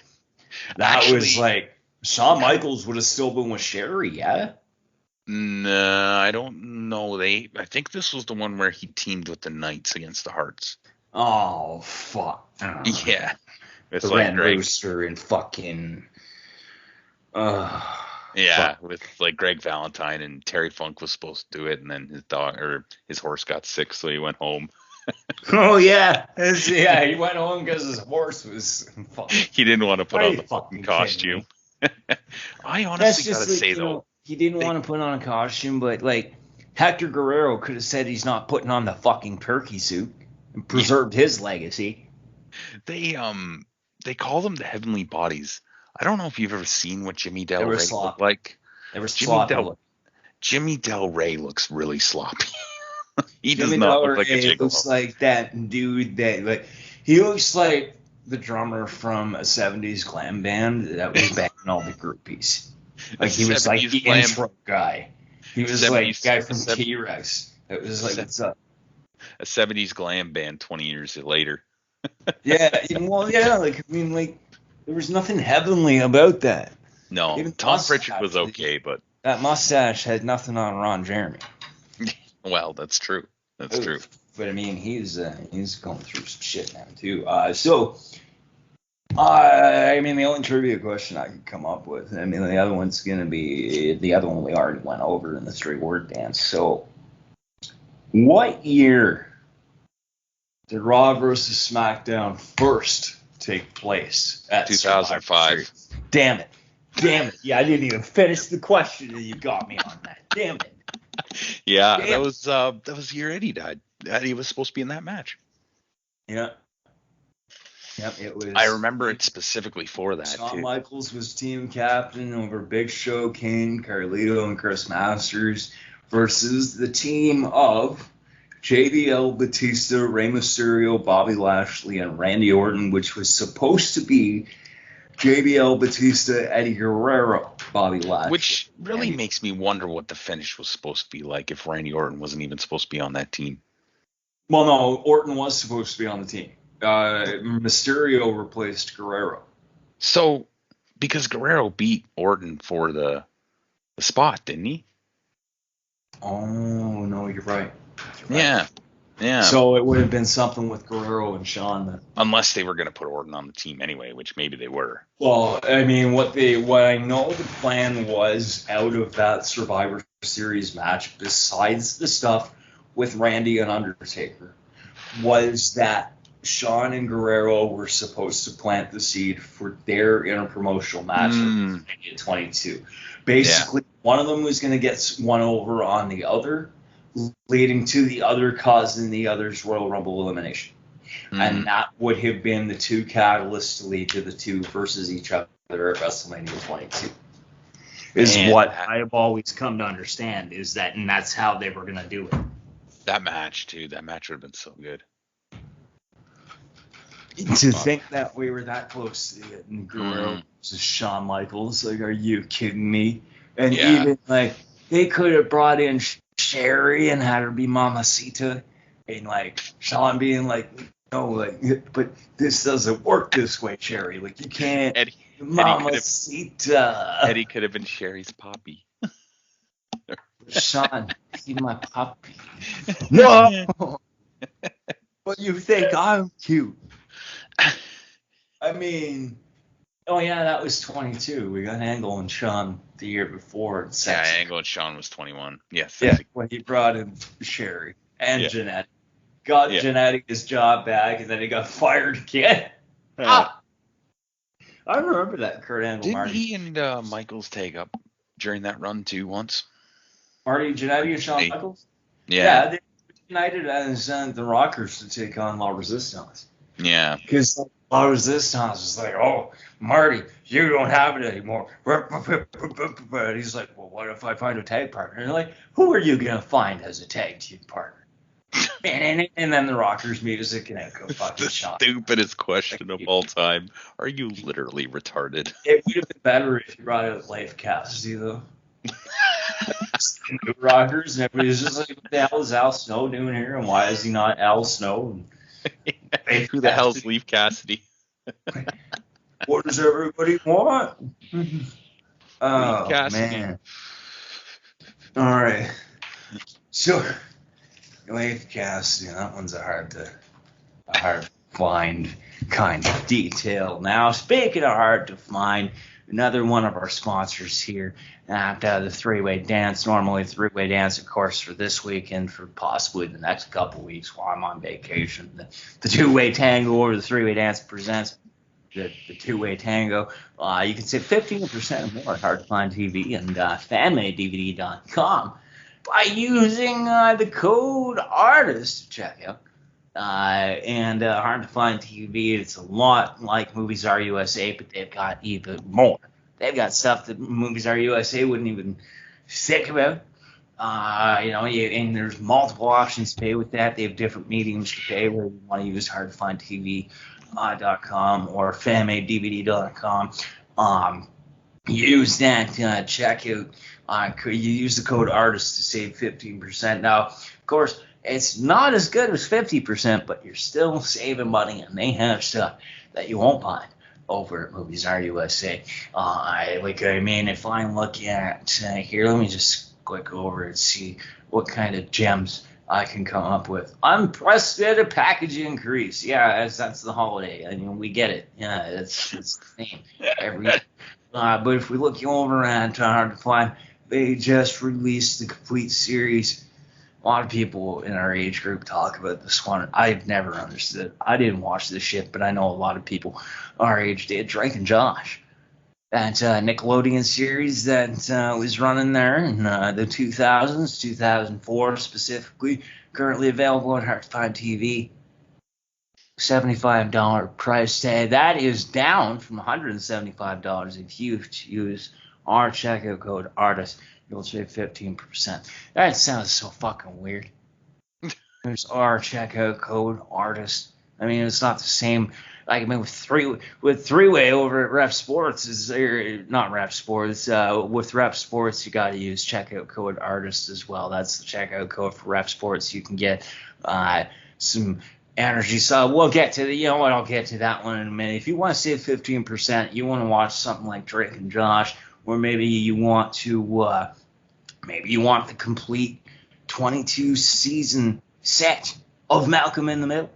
that was like. Shawn Michaels would have still been with Sherry, yeah? No, I don't know. I think this was the one where he teamed with the Knights against the Hearts. Oh, fuck. Yeah. It's the like Red Rooster and fucking... with like Greg Valentine, and Terry Funk was supposed to do it, and then his horse got sick, so he went home. Oh, yeah. He went home because his horse was... He didn't want to put on the fucking costume. I honestly gotta say though, he didn't want to put on a costume, but like Hector Guerrero could have said he's not putting on the fucking turkey suit and preserved his legacy. They call them the Heavenly Bodies. I don't know if you've ever seen what Jimmy Del Rey looked like. They were sloppy. Jimmy Del Rey looks really sloppy. He Jimmy does not Del look like a Rey gigolo. looks like that dude that like he looks like the drummer from a 70s glam band that was banging all the groupies. Like he was like the intro guy. He was like the guy from T-Rex. It was like, what's up? A 70s glam band 20 years later. Like, I mean, like, there was nothing heavenly about that. No, even Tom Pritchard was okay, but... That mustache had nothing on Ron Jeremy. Well, that's true. That's true. But I mean, he's going through some shit now too. I mean, the only trivia question I could come up with, I mean, the other one's gonna be the other one we already went over in the 3-word dance. So, what year did Raw versus SmackDown first take place? At 2005. Damn it! Yeah, I didn't even finish the question, and you got me on that. Damn it! Yeah, that was the year Eddie died. Eddie was supposed to be in that match. Yeah. Yep, it was. I remember it specifically for that. Shawn Michaels was team captain over Big Show, Kane, Carlito, and Chris Masters versus the team of JBL, Batista, Rey Mysterio, Bobby Lashley, and Randy Orton, which was supposed to be JBL, Batista, Eddie Guerrero, Bobby Lashley. Which really makes me wonder what the finish was supposed to be like if Randy Orton wasn't even supposed to be on that team. Well, no, Orton was supposed to be on the team. Mysterio replaced Guerrero. So, because Guerrero beat Orton for the spot, didn't he? Oh, no, you're right. Yeah. So it would have been something with Guerrero and Shawn then. Unless they were going to put Orton on the team anyway, which maybe they were. Well, I mean, what I know the plan was out of that Survivor Series match, besides the stuff with Randy and Undertaker, was that Shawn and Guerrero were supposed to plant the seed for their interpromotional match at 22. Basically, one of them was going to get one over on the other, leading to the other causing the other's Royal Rumble elimination. And that would have been the two catalysts to lead to the two versus each other at WrestleMania 22. Is what I've always come to understand, is that, and that's how they were going to do it. That match, too. That match would have been so good. To think that we were that close to getting Guerrero versus Shawn Michaels, like, are you kidding me? And even, like, they could have brought in Sherry and had her be Mamacita, and, like, Shawn being like, no, like, but this doesn't work this way, Sherry. Like, you can't. Mamacita. Eddie could have been Sherry's poppy. Shawn, be my puppy. No! But you think I'm cute. I mean, oh yeah, that was 22. We got Angle and Shawn the year before. Yeah, Angle and Shawn was 21. Yes. Yeah, when he brought in Sherry and Jannetty. Got Jannetty his job back, and then he got fired again. I remember that Kurt Angle. Didn't he and Michaels take up during that run too once? Marty Jannetty and Shawn Michaels? Yeah, they united as the Rockers to take on La Resistance. Yeah. Because La Resistance was like, oh, Marty, you don't have it anymore. And he's like, well, what if I find a tag partner? And they're like, who are you going to find as a tag team partner? And then the Rockers music and Echo fucking shot. Stupidest question of all time. Are you literally retarded? It would have been better if you brought out Leif Cassidy, though. The Rockers, and everybody's just like, what the hell is Al Snow doing here? And why is he not Al Snow? Who the hell's Leif Cassidy? What does everybody want? Oh, man. All right. So, Leif Cassidy, that one's a hard to find kind of detail. Now, speaking of hard to find, another one of our sponsors here at the three-way dance. Normally, three-way dance, of course, for this week and for possibly the next couple weeks while I'm on vacation. The two-way tango or the three-way dance presents the two-way tango. You can save 15% more at Hard to Find TV and fanmadedvd.com by using the code ARTIST to check out. And Hard to Find TV, it's a lot like Movies Are USA, but they've got even more. They've got stuff that Movies Are USA wouldn't even think about. And there's multiple options to pay with that. They have different mediums to pay, whether you want to use hardtofindtv.com or fanmadedvd.com. Use that checkout. You use the code ARTIST to save 15%. Now, of course, it's not as good as 50%, but you're still saving money, and they have stuff that you won't find over at Movies Are USA. If I look at here, let me just click over and see what kind of gems I can come up with. Unprecedented package increase. Yeah, that's the holiday. I mean, we get it. Yeah, it's the same every year. But if we look over at Hard to Find, they just released the complete series. A lot of people in our age group talk about this one. I've never understood. I didn't watch this shit, but I know a lot of people our age did. Drake and Josh. That Nickelodeon series that was running there in the 2000s, 2004 specifically, currently available on Hard to Find TV. $75 price tag. That is down from $175 if you use our checkout code ARTIST. You'll save 15%. That sounds so fucking weird. There's our checkout code ARTIST. I mean, it's not the same. Like, I mean, with three-way over at Ref Sports not Ref Sports. With Ref Sports, you got to use checkout code ARTIST as well. That's the checkout code for Ref Sports. You can get some energy. So we'll get to I'll get to that one in a minute. If you want to save 15%, you want to watch something like Drake and Josh, or maybe you want to the complete 22 season set of Malcolm in the Middle.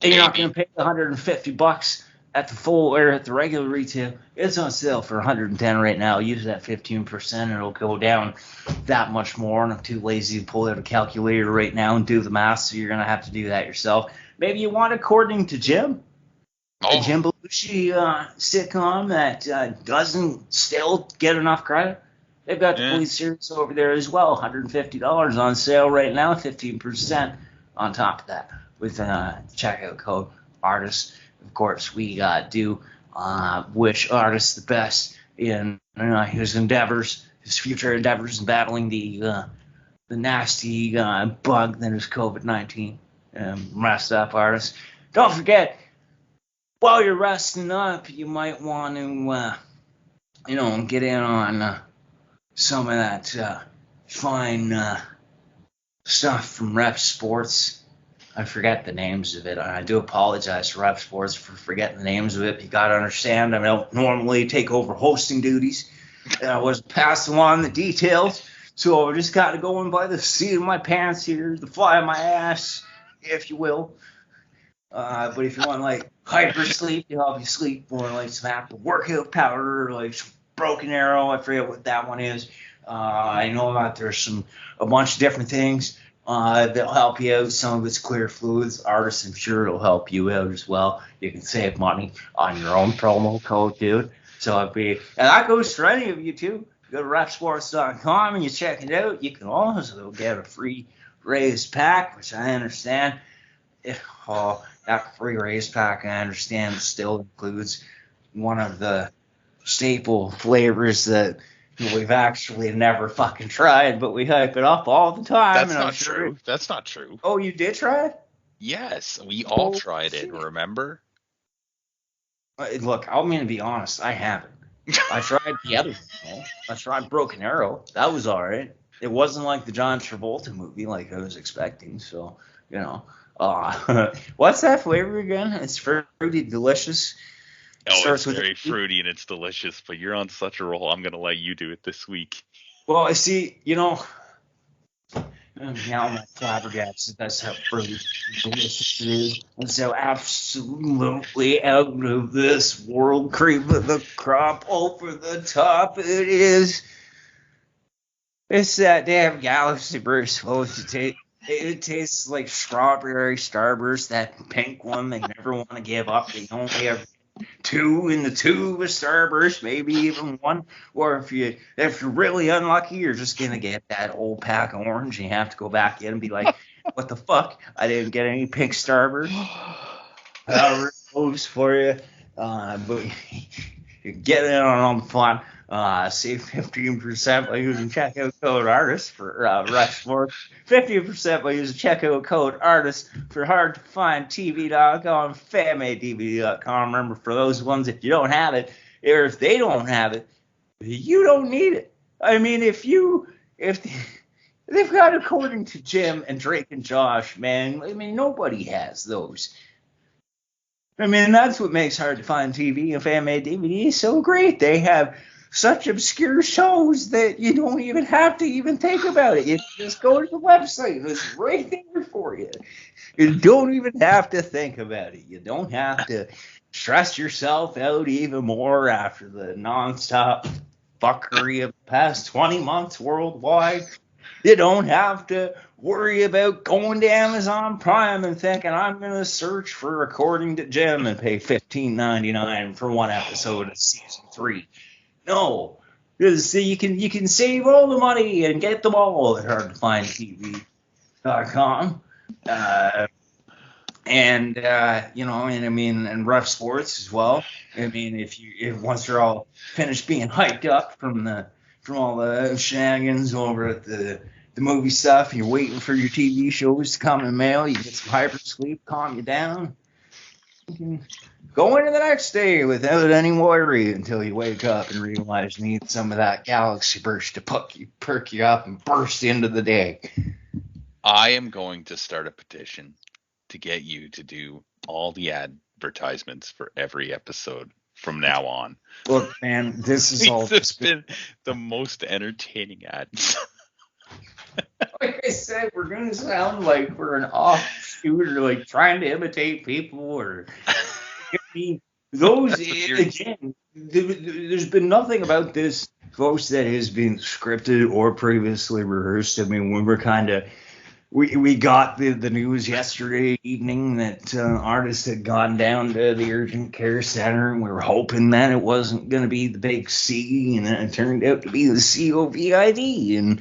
And you're not going to pay $150 at the full or at the regular retail. It's on sale for $110 right now. Use that 15% and it'll go down that much more. And I'm too lazy to pull out a calculator right now and do the math, so you're going to have to do that yourself. Maybe you want According to Jim. A Jim Belushi sitcom that doesn't still get enough credit. They've got the police series over there as well, $150 on sale right now, 15% on top of that with checkout code artist. Of course, we do wish artist the best in his endeavors, his future endeavors in battling the nasty bug that is COVID-19. Rest up, artists. Don't forget, while you're resting up, you might want to, get in on some of that fine stuff from Rep Sports. I forget the names of it. I do apologize to Rep Sports for forgetting the names of it. You got to understand, I don't normally take over hosting duties. I wasn't passing on the details, so I just got to go in by the seat of my pants here, the fly of my ass, if you will. But if you want like hyper sleep, you'll help you sleep more like some after workout powder, like some Broken Arrow. I forget what that one is. I know that there's a bunch of different things that'll help you out. Some of it's clear fluids. Artists, I'm sure it'll help you out as well. You can save money on your own promo code, dude. So and that goes for any of you too. Go to repsports.com and you check it out. You can also get a free raised pack, which I understand. That free raised pack, I understand, still includes one of the staple flavors that we've actually never fucking tried, but we hype it up all the time. That's not true. That's not true. Oh, you did try it? Yes, we all tried it, remember? Look, I'm going to be honest. I haven't. I tried the other one. I tried Broken Arrow. That was all right. It wasn't like the John Travolta movie like I was expecting, so, what's that flavor again? It's fruity, delicious. It's very fruity and it's delicious, but you're on such a roll. I'm going to let you do it this week. Well, I see, now I'm flabbergasted. That's how fruity delicious it is. And so absolutely out of this world, cream of the crop over the top it is. It's that damn Galaxy Burst supposed to taste. It tastes like strawberry Starburst, that pink one they never want to give up. They only have 2 in the tube of Starburst, maybe even 1. Or if you're really unlucky, you're just gonna get that old pack of orange, and you have to go back in and be like, "What the fuck? I didn't get any pink Starburst." Power moves for you, but you get in on the fun. Save 15% by using checkout code artist for Rexport. 50% by using checkout code artist for hardtofindtv.com, fanmadtv.com. Remember, for those ones, if you don't have it, or if they don't have it, you don't need it. I mean, if they've got, according to Jim and Drake and Josh, man, I mean, nobody has those. I mean, that's what makes Hard to Find TV and Fan-Made DVD so great. They have such obscure shows that you don't even have to even think about it. You just go to the website. It's right there for you. You don't even have to think about it. You don't have to stress yourself out even more after the nonstop fuckery of the past 20 months worldwide. You don't have to worry about going to Amazon Prime and thinking, I'm going to search for According to Jim and pay $15.99 for one episode of season 3. No, you can save all the money and get them all at hardtofindtv.com. And Rough Sports as well. I mean, if once you're all finished being hyped up from all the shenanigans over at the movie stuff, and you're waiting for your TV shows to come in the mail, you get some hyper sleep, calm you down. You can go into the next day without any worry until you wake up and realize you need some of that Galaxy Burst to perk you up and burst into the day. I am going to start a petition to get you to do all the advertisements for every episode from now on. Look, man, this is all just been the most entertaining ads. Like I said, we're going to sound like we're an offshoot or like trying to imitate people or... I mean, again, there's been nothing about this, folks, that has been scripted or previously rehearsed. I mean, when we're kind of we got the news yesterday evening that artists had gone down to the urgent care center, and we were hoping that it wasn't going to be the big C, and then it turned out to be the COVID, and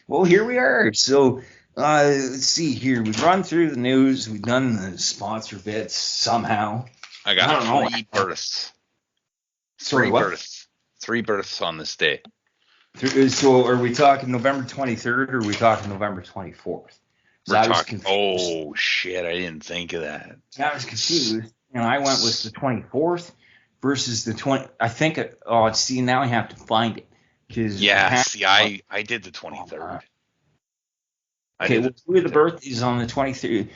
well, here we are. So let's see here. We've run through the news. We've done the sponsor bits somehow. I got three births. Sorry, what? Three births on this day. So are we talking November 23rd or are we talking November 24th? We're talking. Oh shit! I didn't think of that. I was confused, and I went with the 24th versus the 20. I think. See, now I have to find it. I did the 23rd. Okay, well, the birthdays on the 23rd.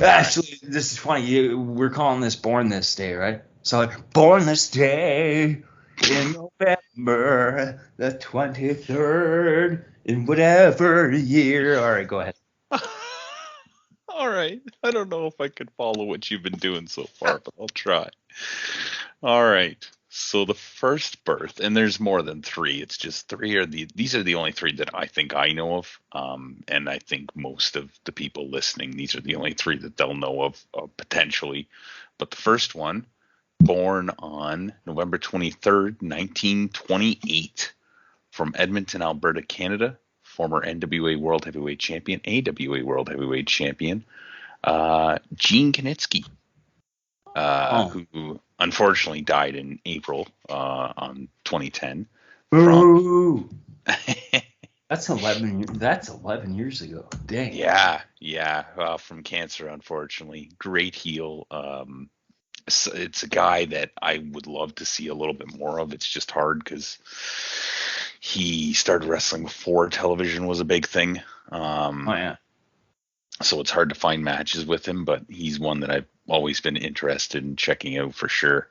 Actually, this is funny. We're calling this Born This Day, right? So, Born This Day in November the 23rd in whatever year. All right, go ahead. All right. I don't know if I could follow what you've been doing so far, but I'll try. All right. So the first birth, and there's more than three. It's just these are the only three that I think I know of. And I think most of the people listening, these are the only three that they'll know of potentially. But the first one, born on November 23rd, 1928, from Edmonton, Alberta, Canada, former NWA World Heavyweight Champion, AWA World Heavyweight Champion, Gene Kanitsky, who unfortunately died in April on 2010. That's 11 years ago. Dang. Yeah. From cancer, unfortunately. Great heel. It's a guy that I would love to see a little bit more of. It's just hard because he started wrestling before television was a big thing. So it's hard to find matches with him, but he's one that I've always been interested in checking out for sure.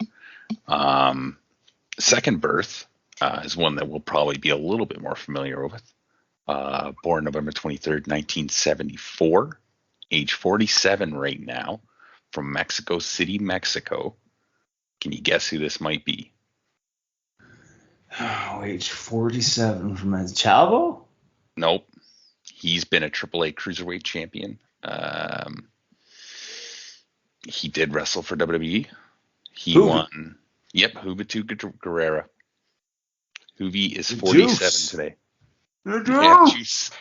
Second birth is one that we'll probably be a little bit more familiar with. Born November 23rd, 1974, age 47 right now, from Mexico City, Mexico. Can you guess who this might be? Oh, age 47 from Chavo? Nope. He's been a AAA Cruiserweight champion. He did wrestle for WWE. He won. Yep, Juventud Guerrera. Juvi is 47 today. The Juice.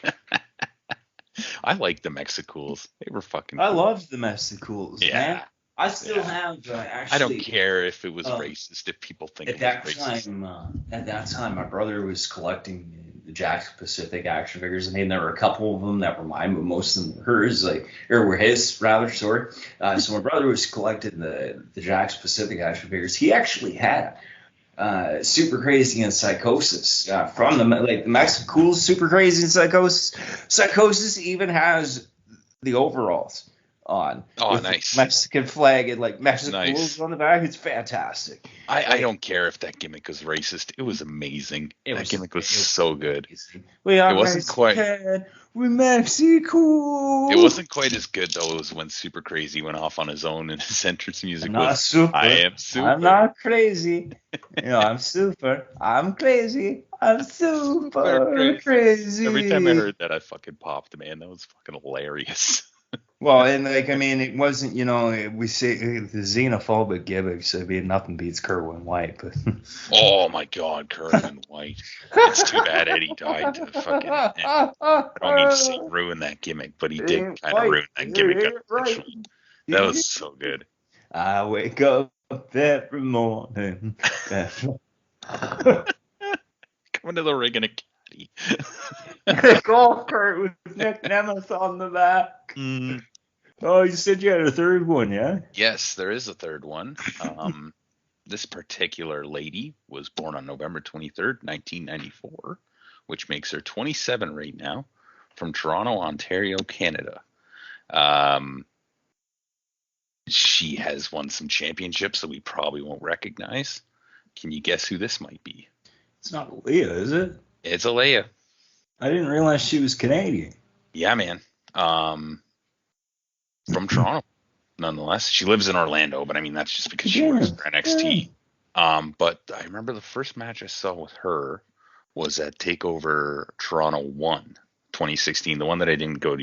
I like the Mexicools. They were fucking cool. I loved the Mexicools. Yeah. Man. I still have actually. I don't care if it was racist. If people think it was racist. At that time, my brother was collecting the Jakks Pacific action figures. I mean, there were a couple of them that were mine, but most of them were hers, were his rather. Sorry. So my brother was collecting the Jakks Pacific action figures. He actually had Super Crazy and Psychosis from the Mexicools. Super Crazy and Psychosis. Psychosis even has the overalls on. Oh, nice. Mexican flag and Mexicools on the back. It's fantastic. I don't care if that gimmick was racist. It was amazing. That gimmick was so good. We are it wasn't quite. We're Mexico. It wasn't quite as good though as when Super Crazy went off on his own and his entrance music was super. I am super. I'm not crazy. I'm super. I'm crazy. I'm super crazy. Every time I heard that, I fucking popped, man. That was fucking hilarious. Well, and it wasn't, we say the xenophobic gimmicks. I mean, nothing beats Kerwin White, but oh my God, Kerwin White! It's too bad Eddie died to fucking. I don't mean to say ruin that gimmick, but he did kind of ruin that gimmick. Unfortunately, that was so good. I wake up every morning. Coming to the ring in a caddy. Golf cart with Nick Nemeth on the back. Mm. Oh, you said you had a third one, yeah? Yes, there is a third one. This particular lady was born on November 23rd, 1994, which makes her 27 right now, from Toronto, Ontario, Canada. She has won some championships that we probably won't recognize. Can you guess who this might be? It's not Aaliyah, is it? It's Aaliyah. I didn't realize she was Canadian. Yeah, man. From Toronto, nonetheless. She lives in Orlando, but I mean, that's just because she works for NXT. Yeah. But I remember the first match I saw with her was at TakeOver Toronto 1, 2016, the one that I didn't go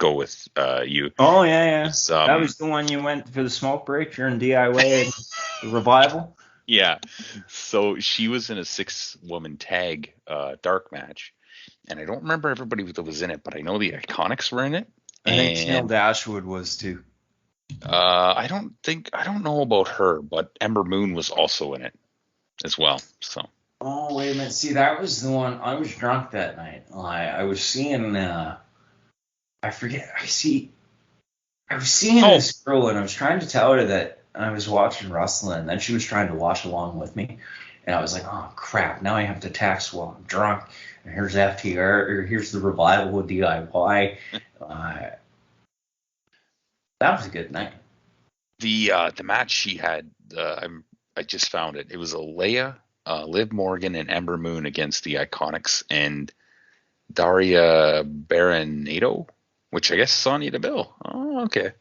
go with you. Oh yeah. That was the one you went for the smoke break during DIY and the revival. Yeah. So she was in a 6-woman tag dark match, and I don't remember everybody that was in it, but I know the Iconics were in it. I think Teal Dashwood was too. I don't know about her, but Ember Moon was also in it as well. So. Oh wait a minute. See, that was the one. I was drunk that night. I was seeing. I forget. I was seeing this girl, and I was trying to tell her that I was watching wrestling, and then she was trying to watch along with me, and I was like, oh crap! Now I have to text while I'm drunk. And here's FTR, or here's the revival with DIY. That was a good night. The match she had, I just found it. It was Alea, Liv Morgan, and Ember Moon against the Iconics and Daria Baronato, which I guess is Sonya Deville. Oh, okay.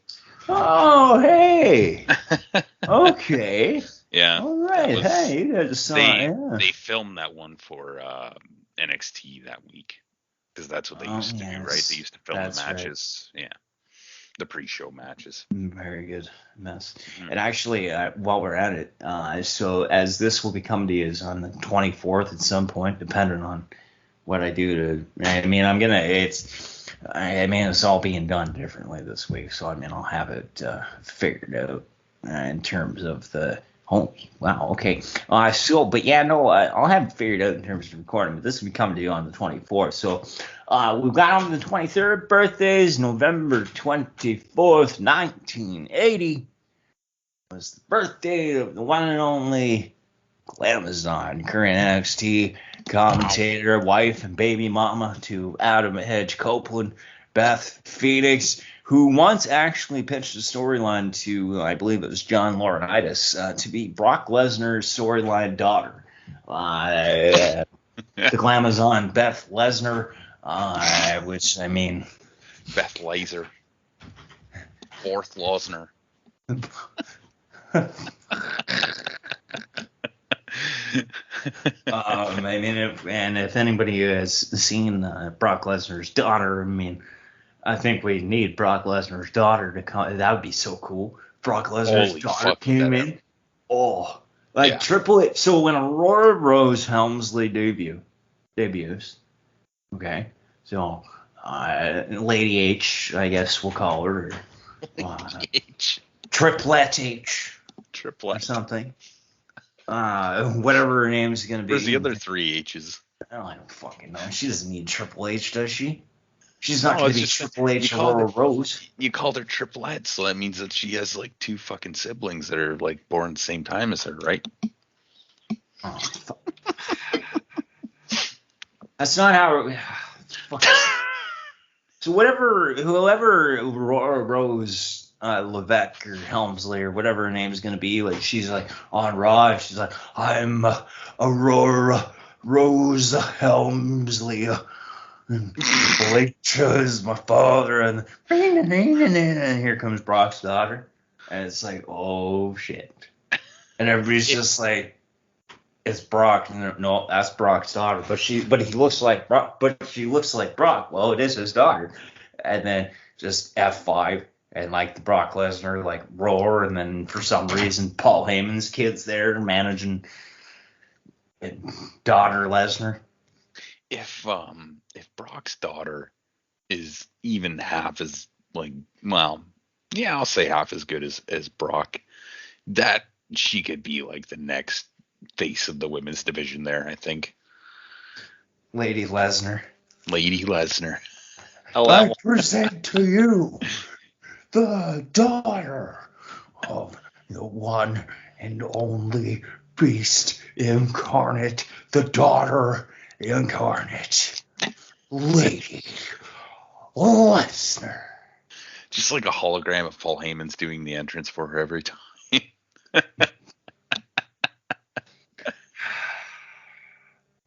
Oh, hey. Okay. Yeah. All right. Hey, you guys saw. They filmed that one for NXT that week because that's what they used to do, right? They used to film the matches. Right. Yeah. The pre-show matches. Very good mess. And actually, while we're at it, so as this will be coming to you is on the 24th at some point, depending on what I do to. I mean, it's all being done differently this week, so I mean, I'll have it figured out in terms of the. Oh, wow, okay. But yeah, no, I'll have it figured out in terms of recording, but this will be coming to you on the 24th. So we've got on the 23rd birthdays, November 24th, 1980 was the birthday of the one and only Glamazon, current NXT commentator, wife, and baby mama to Adam Hedge Copeland, Beth Phoenix, who once actually pitched a storyline to, I believe it was John Laurinaitis, to be Brock Lesnar's storyline daughter. The Glamazon Beth Lesnar, which, I mean... Beth Laser. Fourth Lesnar. I mean, if anybody has seen Brock Lesnar's daughter, I mean... I think we need Brock Lesnar's daughter to come. That would be so cool. Brock Lesnar's daughter came in. Triple H. So when Aurora Rose Helmsly debuts, okay. So Lady H, I guess we'll call her. H. Triplet H. Triplet. Or something. Whatever her name is going to be. Where's the other 3 H's? I don't fucking know. She doesn't need Triple H, does she? She's not going to be Triple H Aurora Rose. You called her Triplet, so that means that she has like 2 fucking siblings that are like born at the same time as her, right? Oh, fuck. That's not how it... So whoever Aurora Rose Levesque or Helmsley or whatever her name is going to be, like she's like on Raw, she's like, I'm Aurora Rose Helmsley. Blake chose my father, and here comes Brock's daughter, and it's like, oh shit, and everybody's just like, it's Brock. No, that's Brock's daughter, but he looks like Brock, but she looks like Brock. Well, it is his daughter, and then just F5 and like the Brock Lesnar like roar, and then for some reason Paul Heyman's kid's there managing daughter Lesnar. If Brock's daughter is even half as like, well, yeah, I'll say half as good as Brock, that she could be like the next face of the women's division there, I think. Lady Lesnar. I present to you the daughter of the one and only Beast incarnate, the daughter incarnate, Lady Lesnar. Just like a hologram of Paul Heyman's doing the entrance for her every time.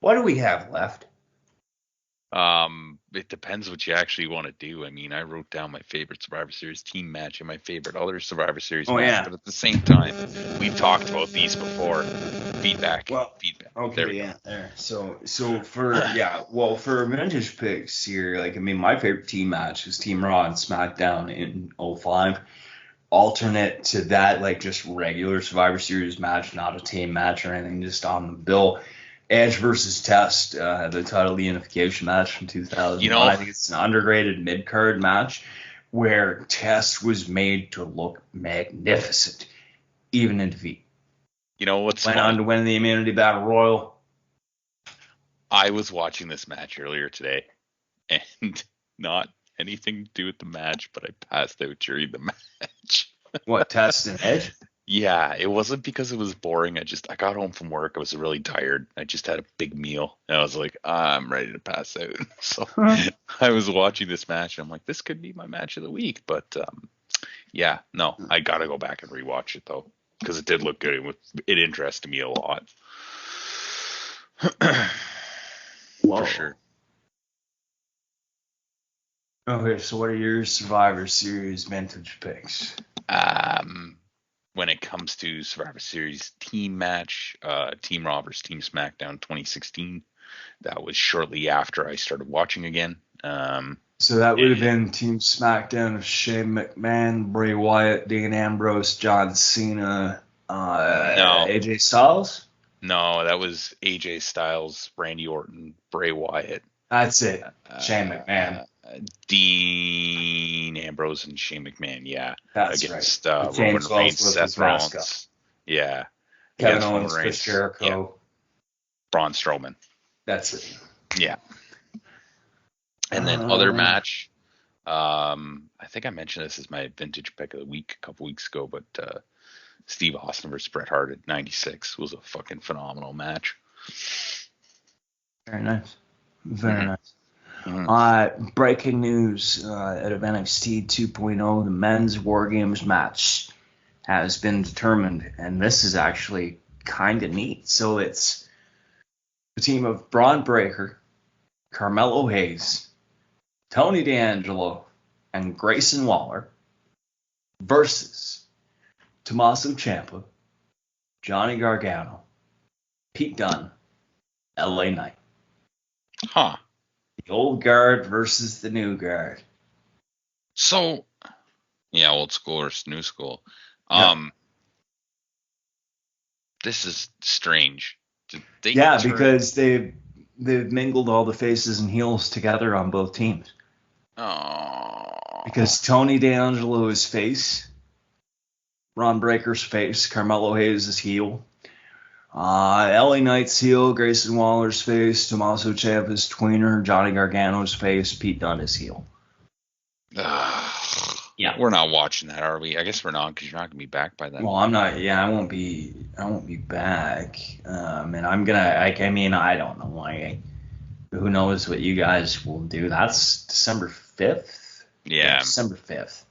What do we have left? it depends what you actually want to do. I mean, I wrote down my favorite Survivor Series team match and my favorite other Survivor Series match, but at the same time, we've talked about these before. Feedback. Okay, there we go. There. So for vintage picks here, like, I mean, my favorite team match is Team Raw and SmackDown in 05. Alternate to that, like, just regular Survivor Series match, not a team match or anything, just on the bill. Edge versus Test, the title unification match from 2001. I think it's an underrated mid-card match where Test was made to look magnificent, even in defeat. You know what's went on to win the Immunity Battle Royal. I was watching this match earlier today, and not anything to do with the match, but I passed out during the match. What, Test and Edge? Yeah, it wasn't because it was boring. I got home from work. I was really tired. I just had a big meal, and I was like, I'm ready to pass out. So I was watching this match, and I'm like, this could be my match of the week. But yeah, no, I got to go back and rewatch it, though, because it did look good. It interested me a lot. For sure. Okay, so what are your Survivor Series vintage picks? When it comes to Survivor Series team match, Team Raw versus Team SmackDown 2016, that was shortly after I started watching again. So that would have been Team SmackDown of Shane McMahon, Bray Wyatt, Dean Ambrose, John Cena, AJ Styles? No, that was AJ Styles, Randy Orton, Bray Wyatt. That's it. Shane McMahon. Dean Ambrose and Shane McMahon, yeah. That's against, right. Roman Reigns, Seth Rollins. Yeah. Kevin Owens, Chris Jericho. Yeah. Braun Strowman. That's it. Yeah. And then other match, I think I mentioned this as my vintage pick of the week a couple weeks ago, but Steve Austin versus Bret Hart at 96 was a fucking phenomenal match. Very nice. Very nice. Mm-hmm. Breaking news out of NXT 2.0, the men's War Games match has been determined, and this is actually kind of neat. So it's the team of Braun Breaker, Carmelo Hayes, Tony D'Angelo, and Grayson Waller versus Tommaso Ciampa, Johnny Gargano, Pete Dunne, LA Knight. Huh. The old guard versus the new guard. So, yeah, old school versus new school. This is strange. Because they've mingled all the faces and heels together on both teams. Oh. Because Tony D'Angelo is face, Ron Breaker's face, Carmelo Hayes is heel. LA Knight's heel, Grayson Waller's face, Tommaso Ciampa's tweener, Johnny Gargano's face, Pete Dunne is heel. Yeah, we're not watching that, are we? I guess we're not, because you're not gonna be back by then. Well, I'm not. Yeah, I won't be back. And I'm gonna. I mean, I don't know. Who knows what you guys will do? That's December 5th. Yeah, December 5th.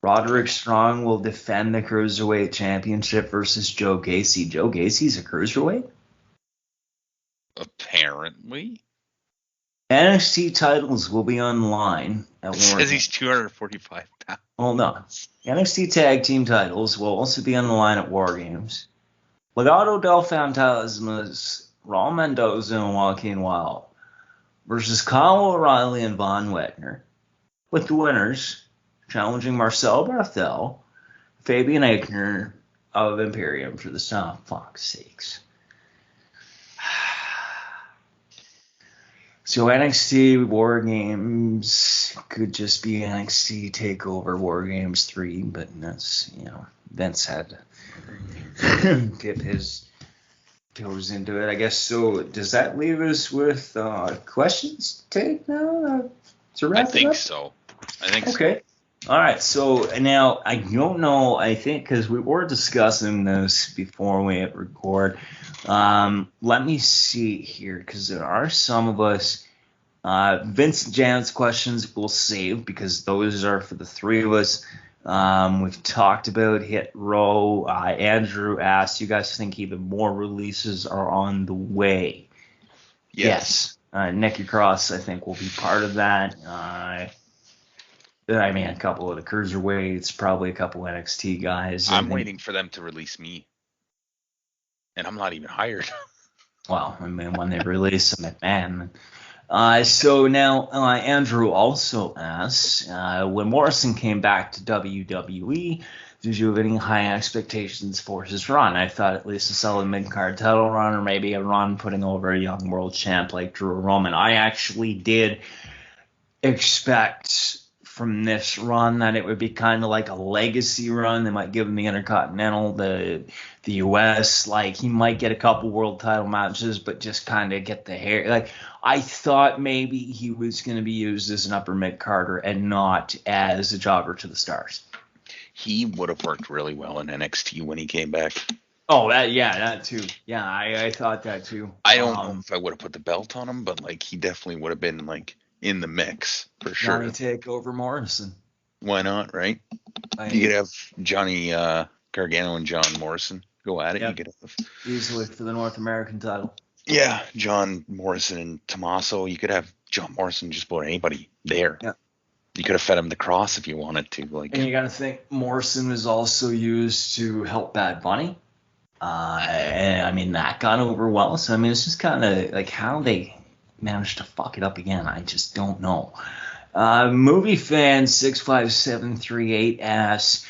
Roderick Strong will defend the Cruiserweight Championship versus Joe Gacy. Joe Gacy's a Cruiserweight? Apparently. NXT titles will be online at It says he's 245 pounds. Hold on. NXT Tag Team titles will also be on the line at War Games. Legado del Fantasmas, Raul Mendoza and Joaquin Wilde versus Kyle O'Reilly and Von Wagner, with the winners challenging Marcel Barthel, Fabian Aichner of Imperium for the South. Fuck's sakes. So NXT War Games could just be NXT TakeOver War Games 3, but that's, Vince had to dip his toes into it, I guess. So does that leave us with questions to take now? To wrap I think so. Okay. All right, so now I don't know, I think, because we were discussing this before we hit record. Let me see here, because there are some of us. Vince and Janet's questions we'll save, because those are for the three of us. We've talked about Hit Row. Andrew asked, you guys think even more releases are on the way? Yes. Nikki Cross, I think, will be part of that. I mean, a couple of the cruiserweights, probably a couple NXT guys. I'm waiting for them to release me, and I'm not even hired. Well, I mean, when they release him at Man. So now Andrew also asks, when Morrison came back to WWE, did you have any high expectations for his run? I thought at least a solid mid-card title run, or maybe a run putting over a young world champ like Drew Roman. I actually did expect from this run that it would be kind of like a legacy run. They might give him the Intercontinental, the US, like he might get a couple world title matches, but just kind of get the hair. Like I thought maybe he was going to be used as an upper mid-carder and not as a jobber to the stars. He would have worked really well in NXT when he came back. Oh, that too. Yeah, I thought that too. I don't know if I would have put the belt on him, but like he definitely would have been like in the mix for sure. Johnny take over Morrison. Why not, right? You could have Johnny Gargano and John Morrison go at it. Yep. You could have easily for the North American title. Yeah, John Morrison and Tommaso. You could have John Morrison just about anybody there. Yeah. You could have fed him the cross if you wanted to. Like, and you got to think Morrison was also used to help Bad Bunny. And I mean that got over well. So I mean it's just kind of like how they managed to fuck it up again. I just don't know. Movie fan 65738 asks,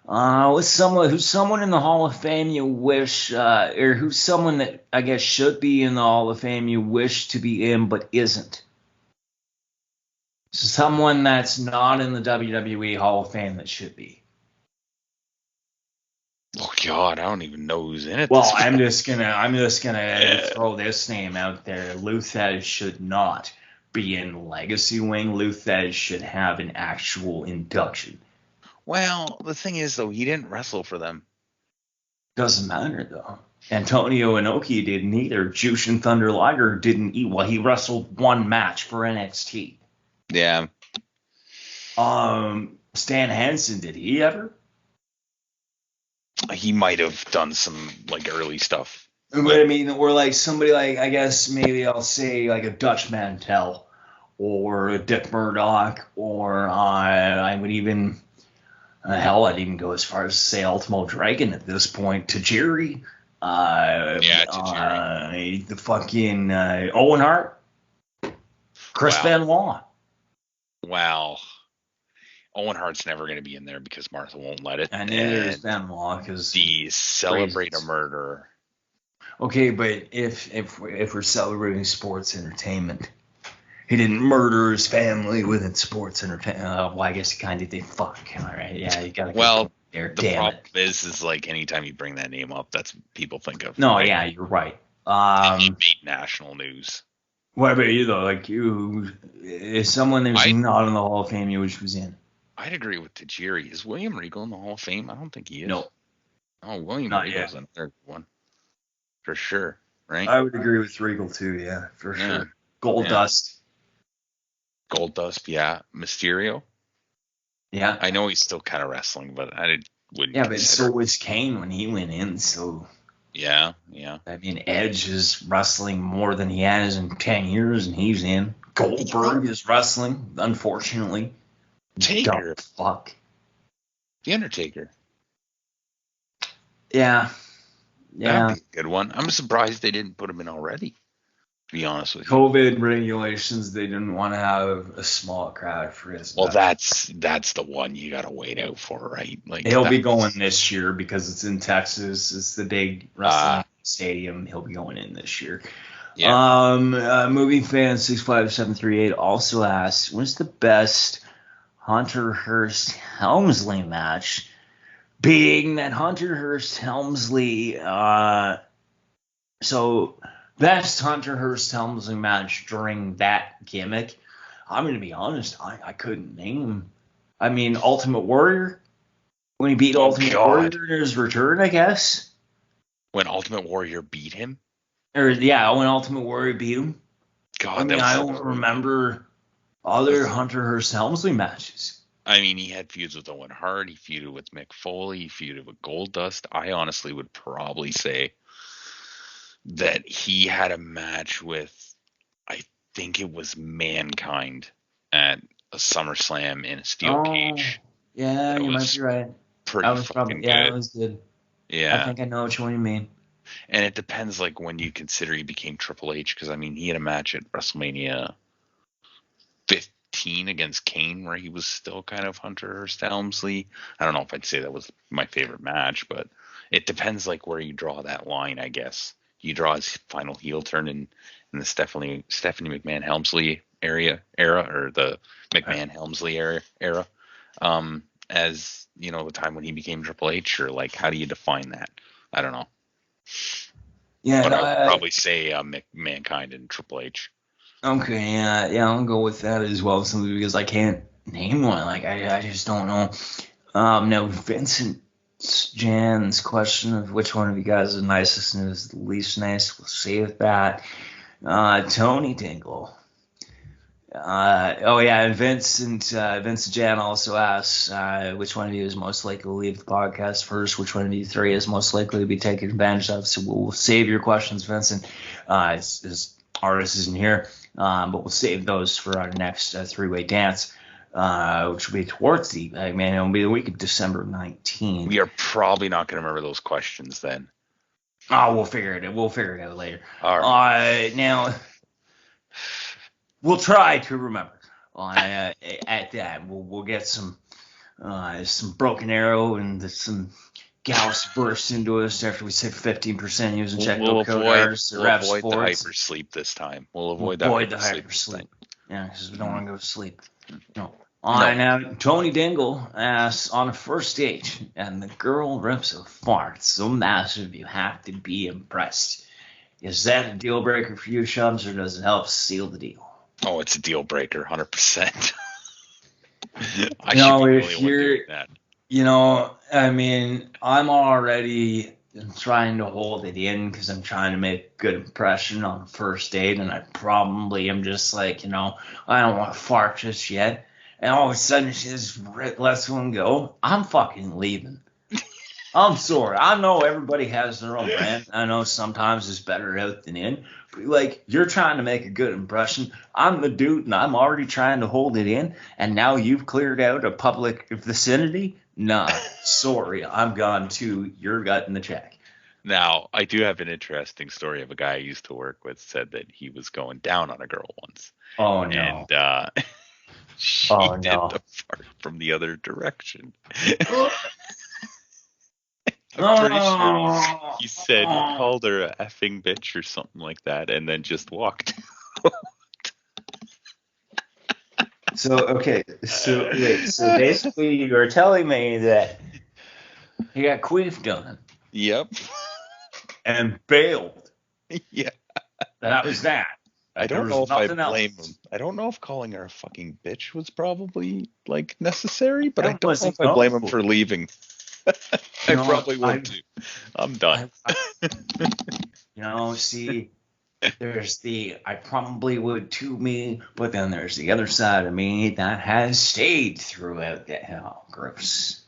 who's someone in the Hall of Fame you wish, or who's someone that I guess should be in the Hall of Fame you wish to be in but isn't? Someone that's not in the WWE Hall of Fame that should be. Oh God, I don't even know who's in it. Well, I'm just gonna throw this name out there. Luthez should not be in Legacy Wing. Luthez should have an actual induction. Well, the thing is, though, he didn't wrestle for them. Doesn't matter though. Antonio Inoki didn't either. Jushin Thunder Liger didn't eat. Well, he wrestled one match for NXT. Yeah. Stan Hansen, did he ever? He might have done some like early stuff. But I mean, or like somebody like, I guess maybe I'll say like a Dutch Mantel or a Dick Murdoch, or I would even, hell, I'd even go as far as to say Ultimo Dragon at this point. Tajiri. Tajiri. The fucking Owen Hart. Chris Benoit. Wow. Owen Hart's never going to be in there because Martha won't let it. And neither is Benoit because the Celebrate a Murderer. Okay, but if we're celebrating sports entertainment, he didn't murder his family within sports entertainment. Well, I guess he kind of did. Fuck. All right. Yeah, you gotta. Well, there. The problem is like anytime you bring that name up, that's what people think of. No, right? Yeah, you're right. He made national news. What about you though? Like you, is someone who's not in the Hall of Fame you wish was in? I'd agree with Tajiri. Is William Regal in the Hall of Fame? I don't think he is. No. Oh, William Regal's another one. For sure, right? I would agree with Regal too, yeah, for sure. Goldust. Goldust, yeah. Mysterio. Yeah. I know he's still kind of wrestling, but I wouldn't. Yeah, but so was Kane when he went in, so. Yeah. I mean, Edge is wrestling more than he has in 10 years, and he's in. Goldberg is wrestling, unfortunately. Taker. Fuck. The Undertaker. Yeah. That'd be a good one. I'm surprised they didn't put him in already, to be honest with you. COVID regulations, they didn't want to have a small crowd for his. Well, that's the one you got to wait out for, right? Like he'll be going this year because it's in Texas. It's the big wrestling stadium. He'll be going in this year. Yeah. Movie fan 65738 also asks, what's the best Hunter Hurst Helmsly match? Being that Hunter Hurst Helmsley, so best Hunter Hurst Helmsley match during that gimmick, I'm going to be honest, I couldn't name. I mean, Ultimate Warrior, when he beat Ultimate Warrior in his return, I guess. When Ultimate Warrior beat him? When Ultimate Warrior beat him. God, I mean, I don't remember other Hunter Hurst Helmsley matches. I mean, he had feuds with Owen Hart. He feuded with Mick Foley. He feuded with Goldust. I honestly would probably say that he had a match with, I think it was Mankind at a SummerSlam in a steel cage. Yeah, you might be right. Pretty fucking good. It was good. Yeah. I think I know which one you mean. And it depends, like, when you consider he became Triple H, because, I mean, he had a match at WrestleMania 15 against Kane where he was still kind of Hunter Hurst Helmsley. I don't know if I'd say that was my favorite match, but it depends, like, where you draw that line, I guess. You draw his final heel turn in the Stephanie McMahon Helmsley era, or the McMahon Helmsley era, as, you know, the time when he became Triple H, or, like, how do you define that? I don't know. Yeah, but I would probably say Mankind and Triple H. Okay, yeah, I'll go with that as well, simply because I can't name one. Like, I just don't know. Now, Vincent Jan's question of which one of you guys is the nicest and is the least nice, we'll save that. Tony Dingle. And Vincent Jan also asks which one of you is most likely to leave the podcast first, which one of you three is most likely to be taken advantage of. So we'll save your questions, Vincent. His artist isn't here, but we'll save those for our next three-way dance, which will be towards it'll be the week of December 19th. We are probably not going to remember those questions then. Oh, we'll figure it out. We'll figure it out later. All right. Now, we'll try to remember. At that, we'll get some Broken Arrow and some Gauss burst into us after we save 15% using checkbook code artists or Rap Sports. We'll avoid the hypersleep this time. We'll avoid the hypersleep. Yeah, because we don't want to go to sleep. No. Now, Tony Dingle asks, on a first date, and the girl rips a fart so massive you have to be impressed. Is that a deal breaker for you, Shubs, or does it help seal the deal? Oh, it's a deal breaker, 100%. If you're, I mean, I'm already trying to hold it in because I'm trying to make a good impression on the first date, and I probably am just like, I don't want to fart just yet. And all of a sudden, she just lets one go. I'm fucking leaving. I'm sorry. I know everybody has their own brand. I know sometimes it's better out than in. But, like, you're trying to make a good impression. I'm the dude, and I'm already trying to hold it in. And now you've cleared out a public vicinity? Nah, sorry. I'm gone, too. You're gutting the check. Now, I do have an interesting story of a guy I used to work with said that he was going down on a girl once. Oh, no. And she did the fart from the other direction. I'm pretty sure he said he called her a effing bitch or something like that, and then just walked out. So basically you're telling me that he got queefed on. Yep. And bailed. Yeah. That was that. I don't know if I blame him. I don't know if calling her a fucking bitch was probably, like, necessary, but I don't know if I blame him for leaving. I probably would too. I'm done. See, there's I probably would too me, but then there's the other side of me that has stayed throughout that. Oh, gross.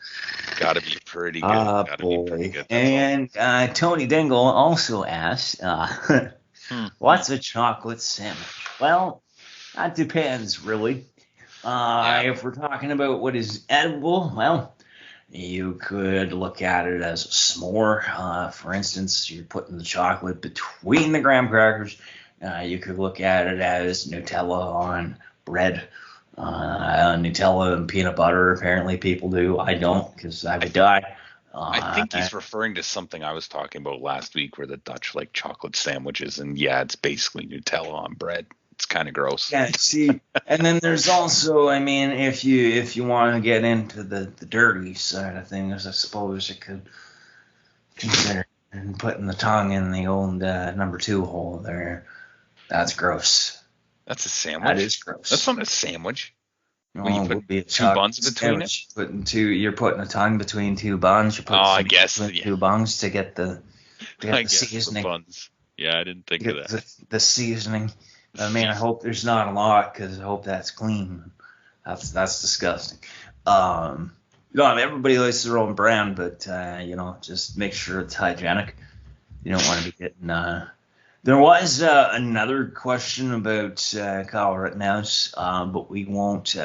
Gotta be pretty good. Be pretty good. And Tony Dingle also asked, what's a chocolate sandwich? Well, that depends, really. If we're talking about what is edible, well, you could look at it as a s'more. For instance, you're putting the chocolate between the graham crackers. You could look at it as Nutella on bread. Nutella and peanut butter, apparently people do. I don't, because I would die. I think he's referring to something I was talking about last week where the Dutch like chocolate sandwiches, and yeah, it's basically Nutella on bread. It's kind of gross. Yeah, see, and then there's also, I mean, if you want to get into the dirty side of things, I suppose you could consider putting the tongue in the old number 2 hole there. That's gross. That's a sandwich. That is gross. That's not a sandwich. Well, you put two buns between it? You're putting a tongue between 2 buns. You're putting I guess 2 buns to get the seasoning. The buns. Yeah, I didn't think of that. The seasoning. I mean, I hope there's not a lot because I hope that's clean. That's disgusting. Everybody likes their own brand, but just make sure it's hygienic. You don't want to be getting There was another question about Kyle Rittenhouse, but we won't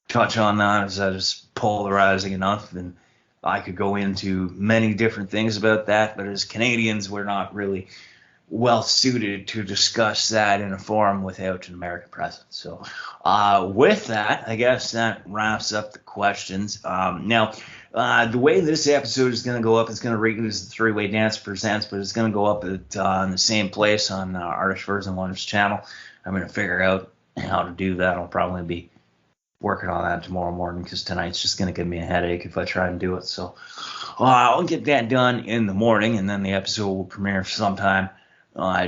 touch on that as that is polarizing enough, and I could go into many different things about that, but as Canadians, we're not really well suited to discuss that in a forum without an American presence. So with that, I guess that wraps up the questions. Now, the way this episode is going to go up, it's going to rate as the Three-Way Dance Presents, but it's going to go up in the same place on ArtistVersion1's channel. I'm going to figure out how to do that. I'll probably be working on that tomorrow morning because tonight's just going to give me a headache if I try and do it. So I'll get that done in the morning, and then the episode will premiere sometime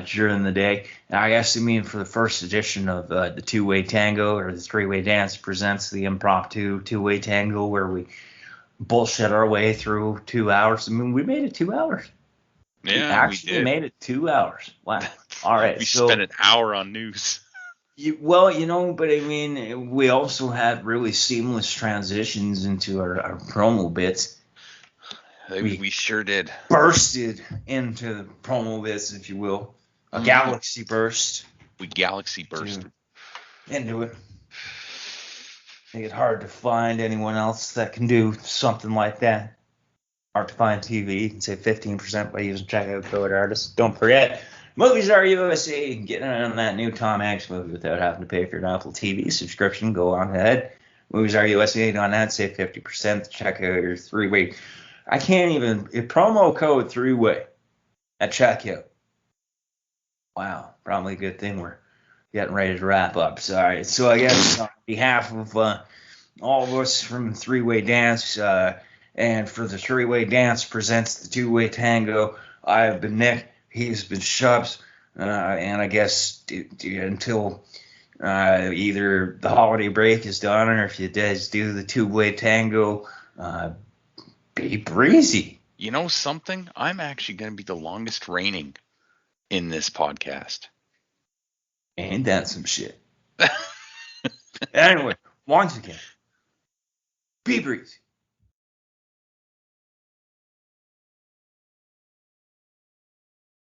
during the day. I guess for the first edition of the Two-Way Tango, or the Three-Way Dance Presents the Impromptu Two-Way Tango, where we bullshit our way through 2 hours. We made it 2 hours. Yeah, we did. Made it 2 hours. Wow. All right. We spent an hour on news. But we also had really seamless transitions into our promo bits. We sure did. Bursted into the promo bits, if you will. A galaxy burst. We galaxy bursted into it. Make it hard to find anyone else that can do something like that. Hard to find TV. You can save 15% by using checkout code artist. Don't forget, Movies Are USA. Getting on that new Tom Hanks movie without having to pay for an Apple TV subscription. Go on ahead. MoviesAreUSA.net. Save 50%. Check out your three-way. I can't even. Promo code three-way at checkout. Wow. Probably a good thing we're getting ready to wrap up. Sorry. So I guess on behalf of all of us from Three-Way Dance and for the Three-Way Dance Presents the Two-Way Tango, I have been Nick. He's been Shubs. And I guess until either the holiday break is done or if you guys do the Two-Way Tango, be breezy. You know something? I'm actually going to be the longest reigning in this podcast. Ain't that some shit? Anyway, once again, be breezy.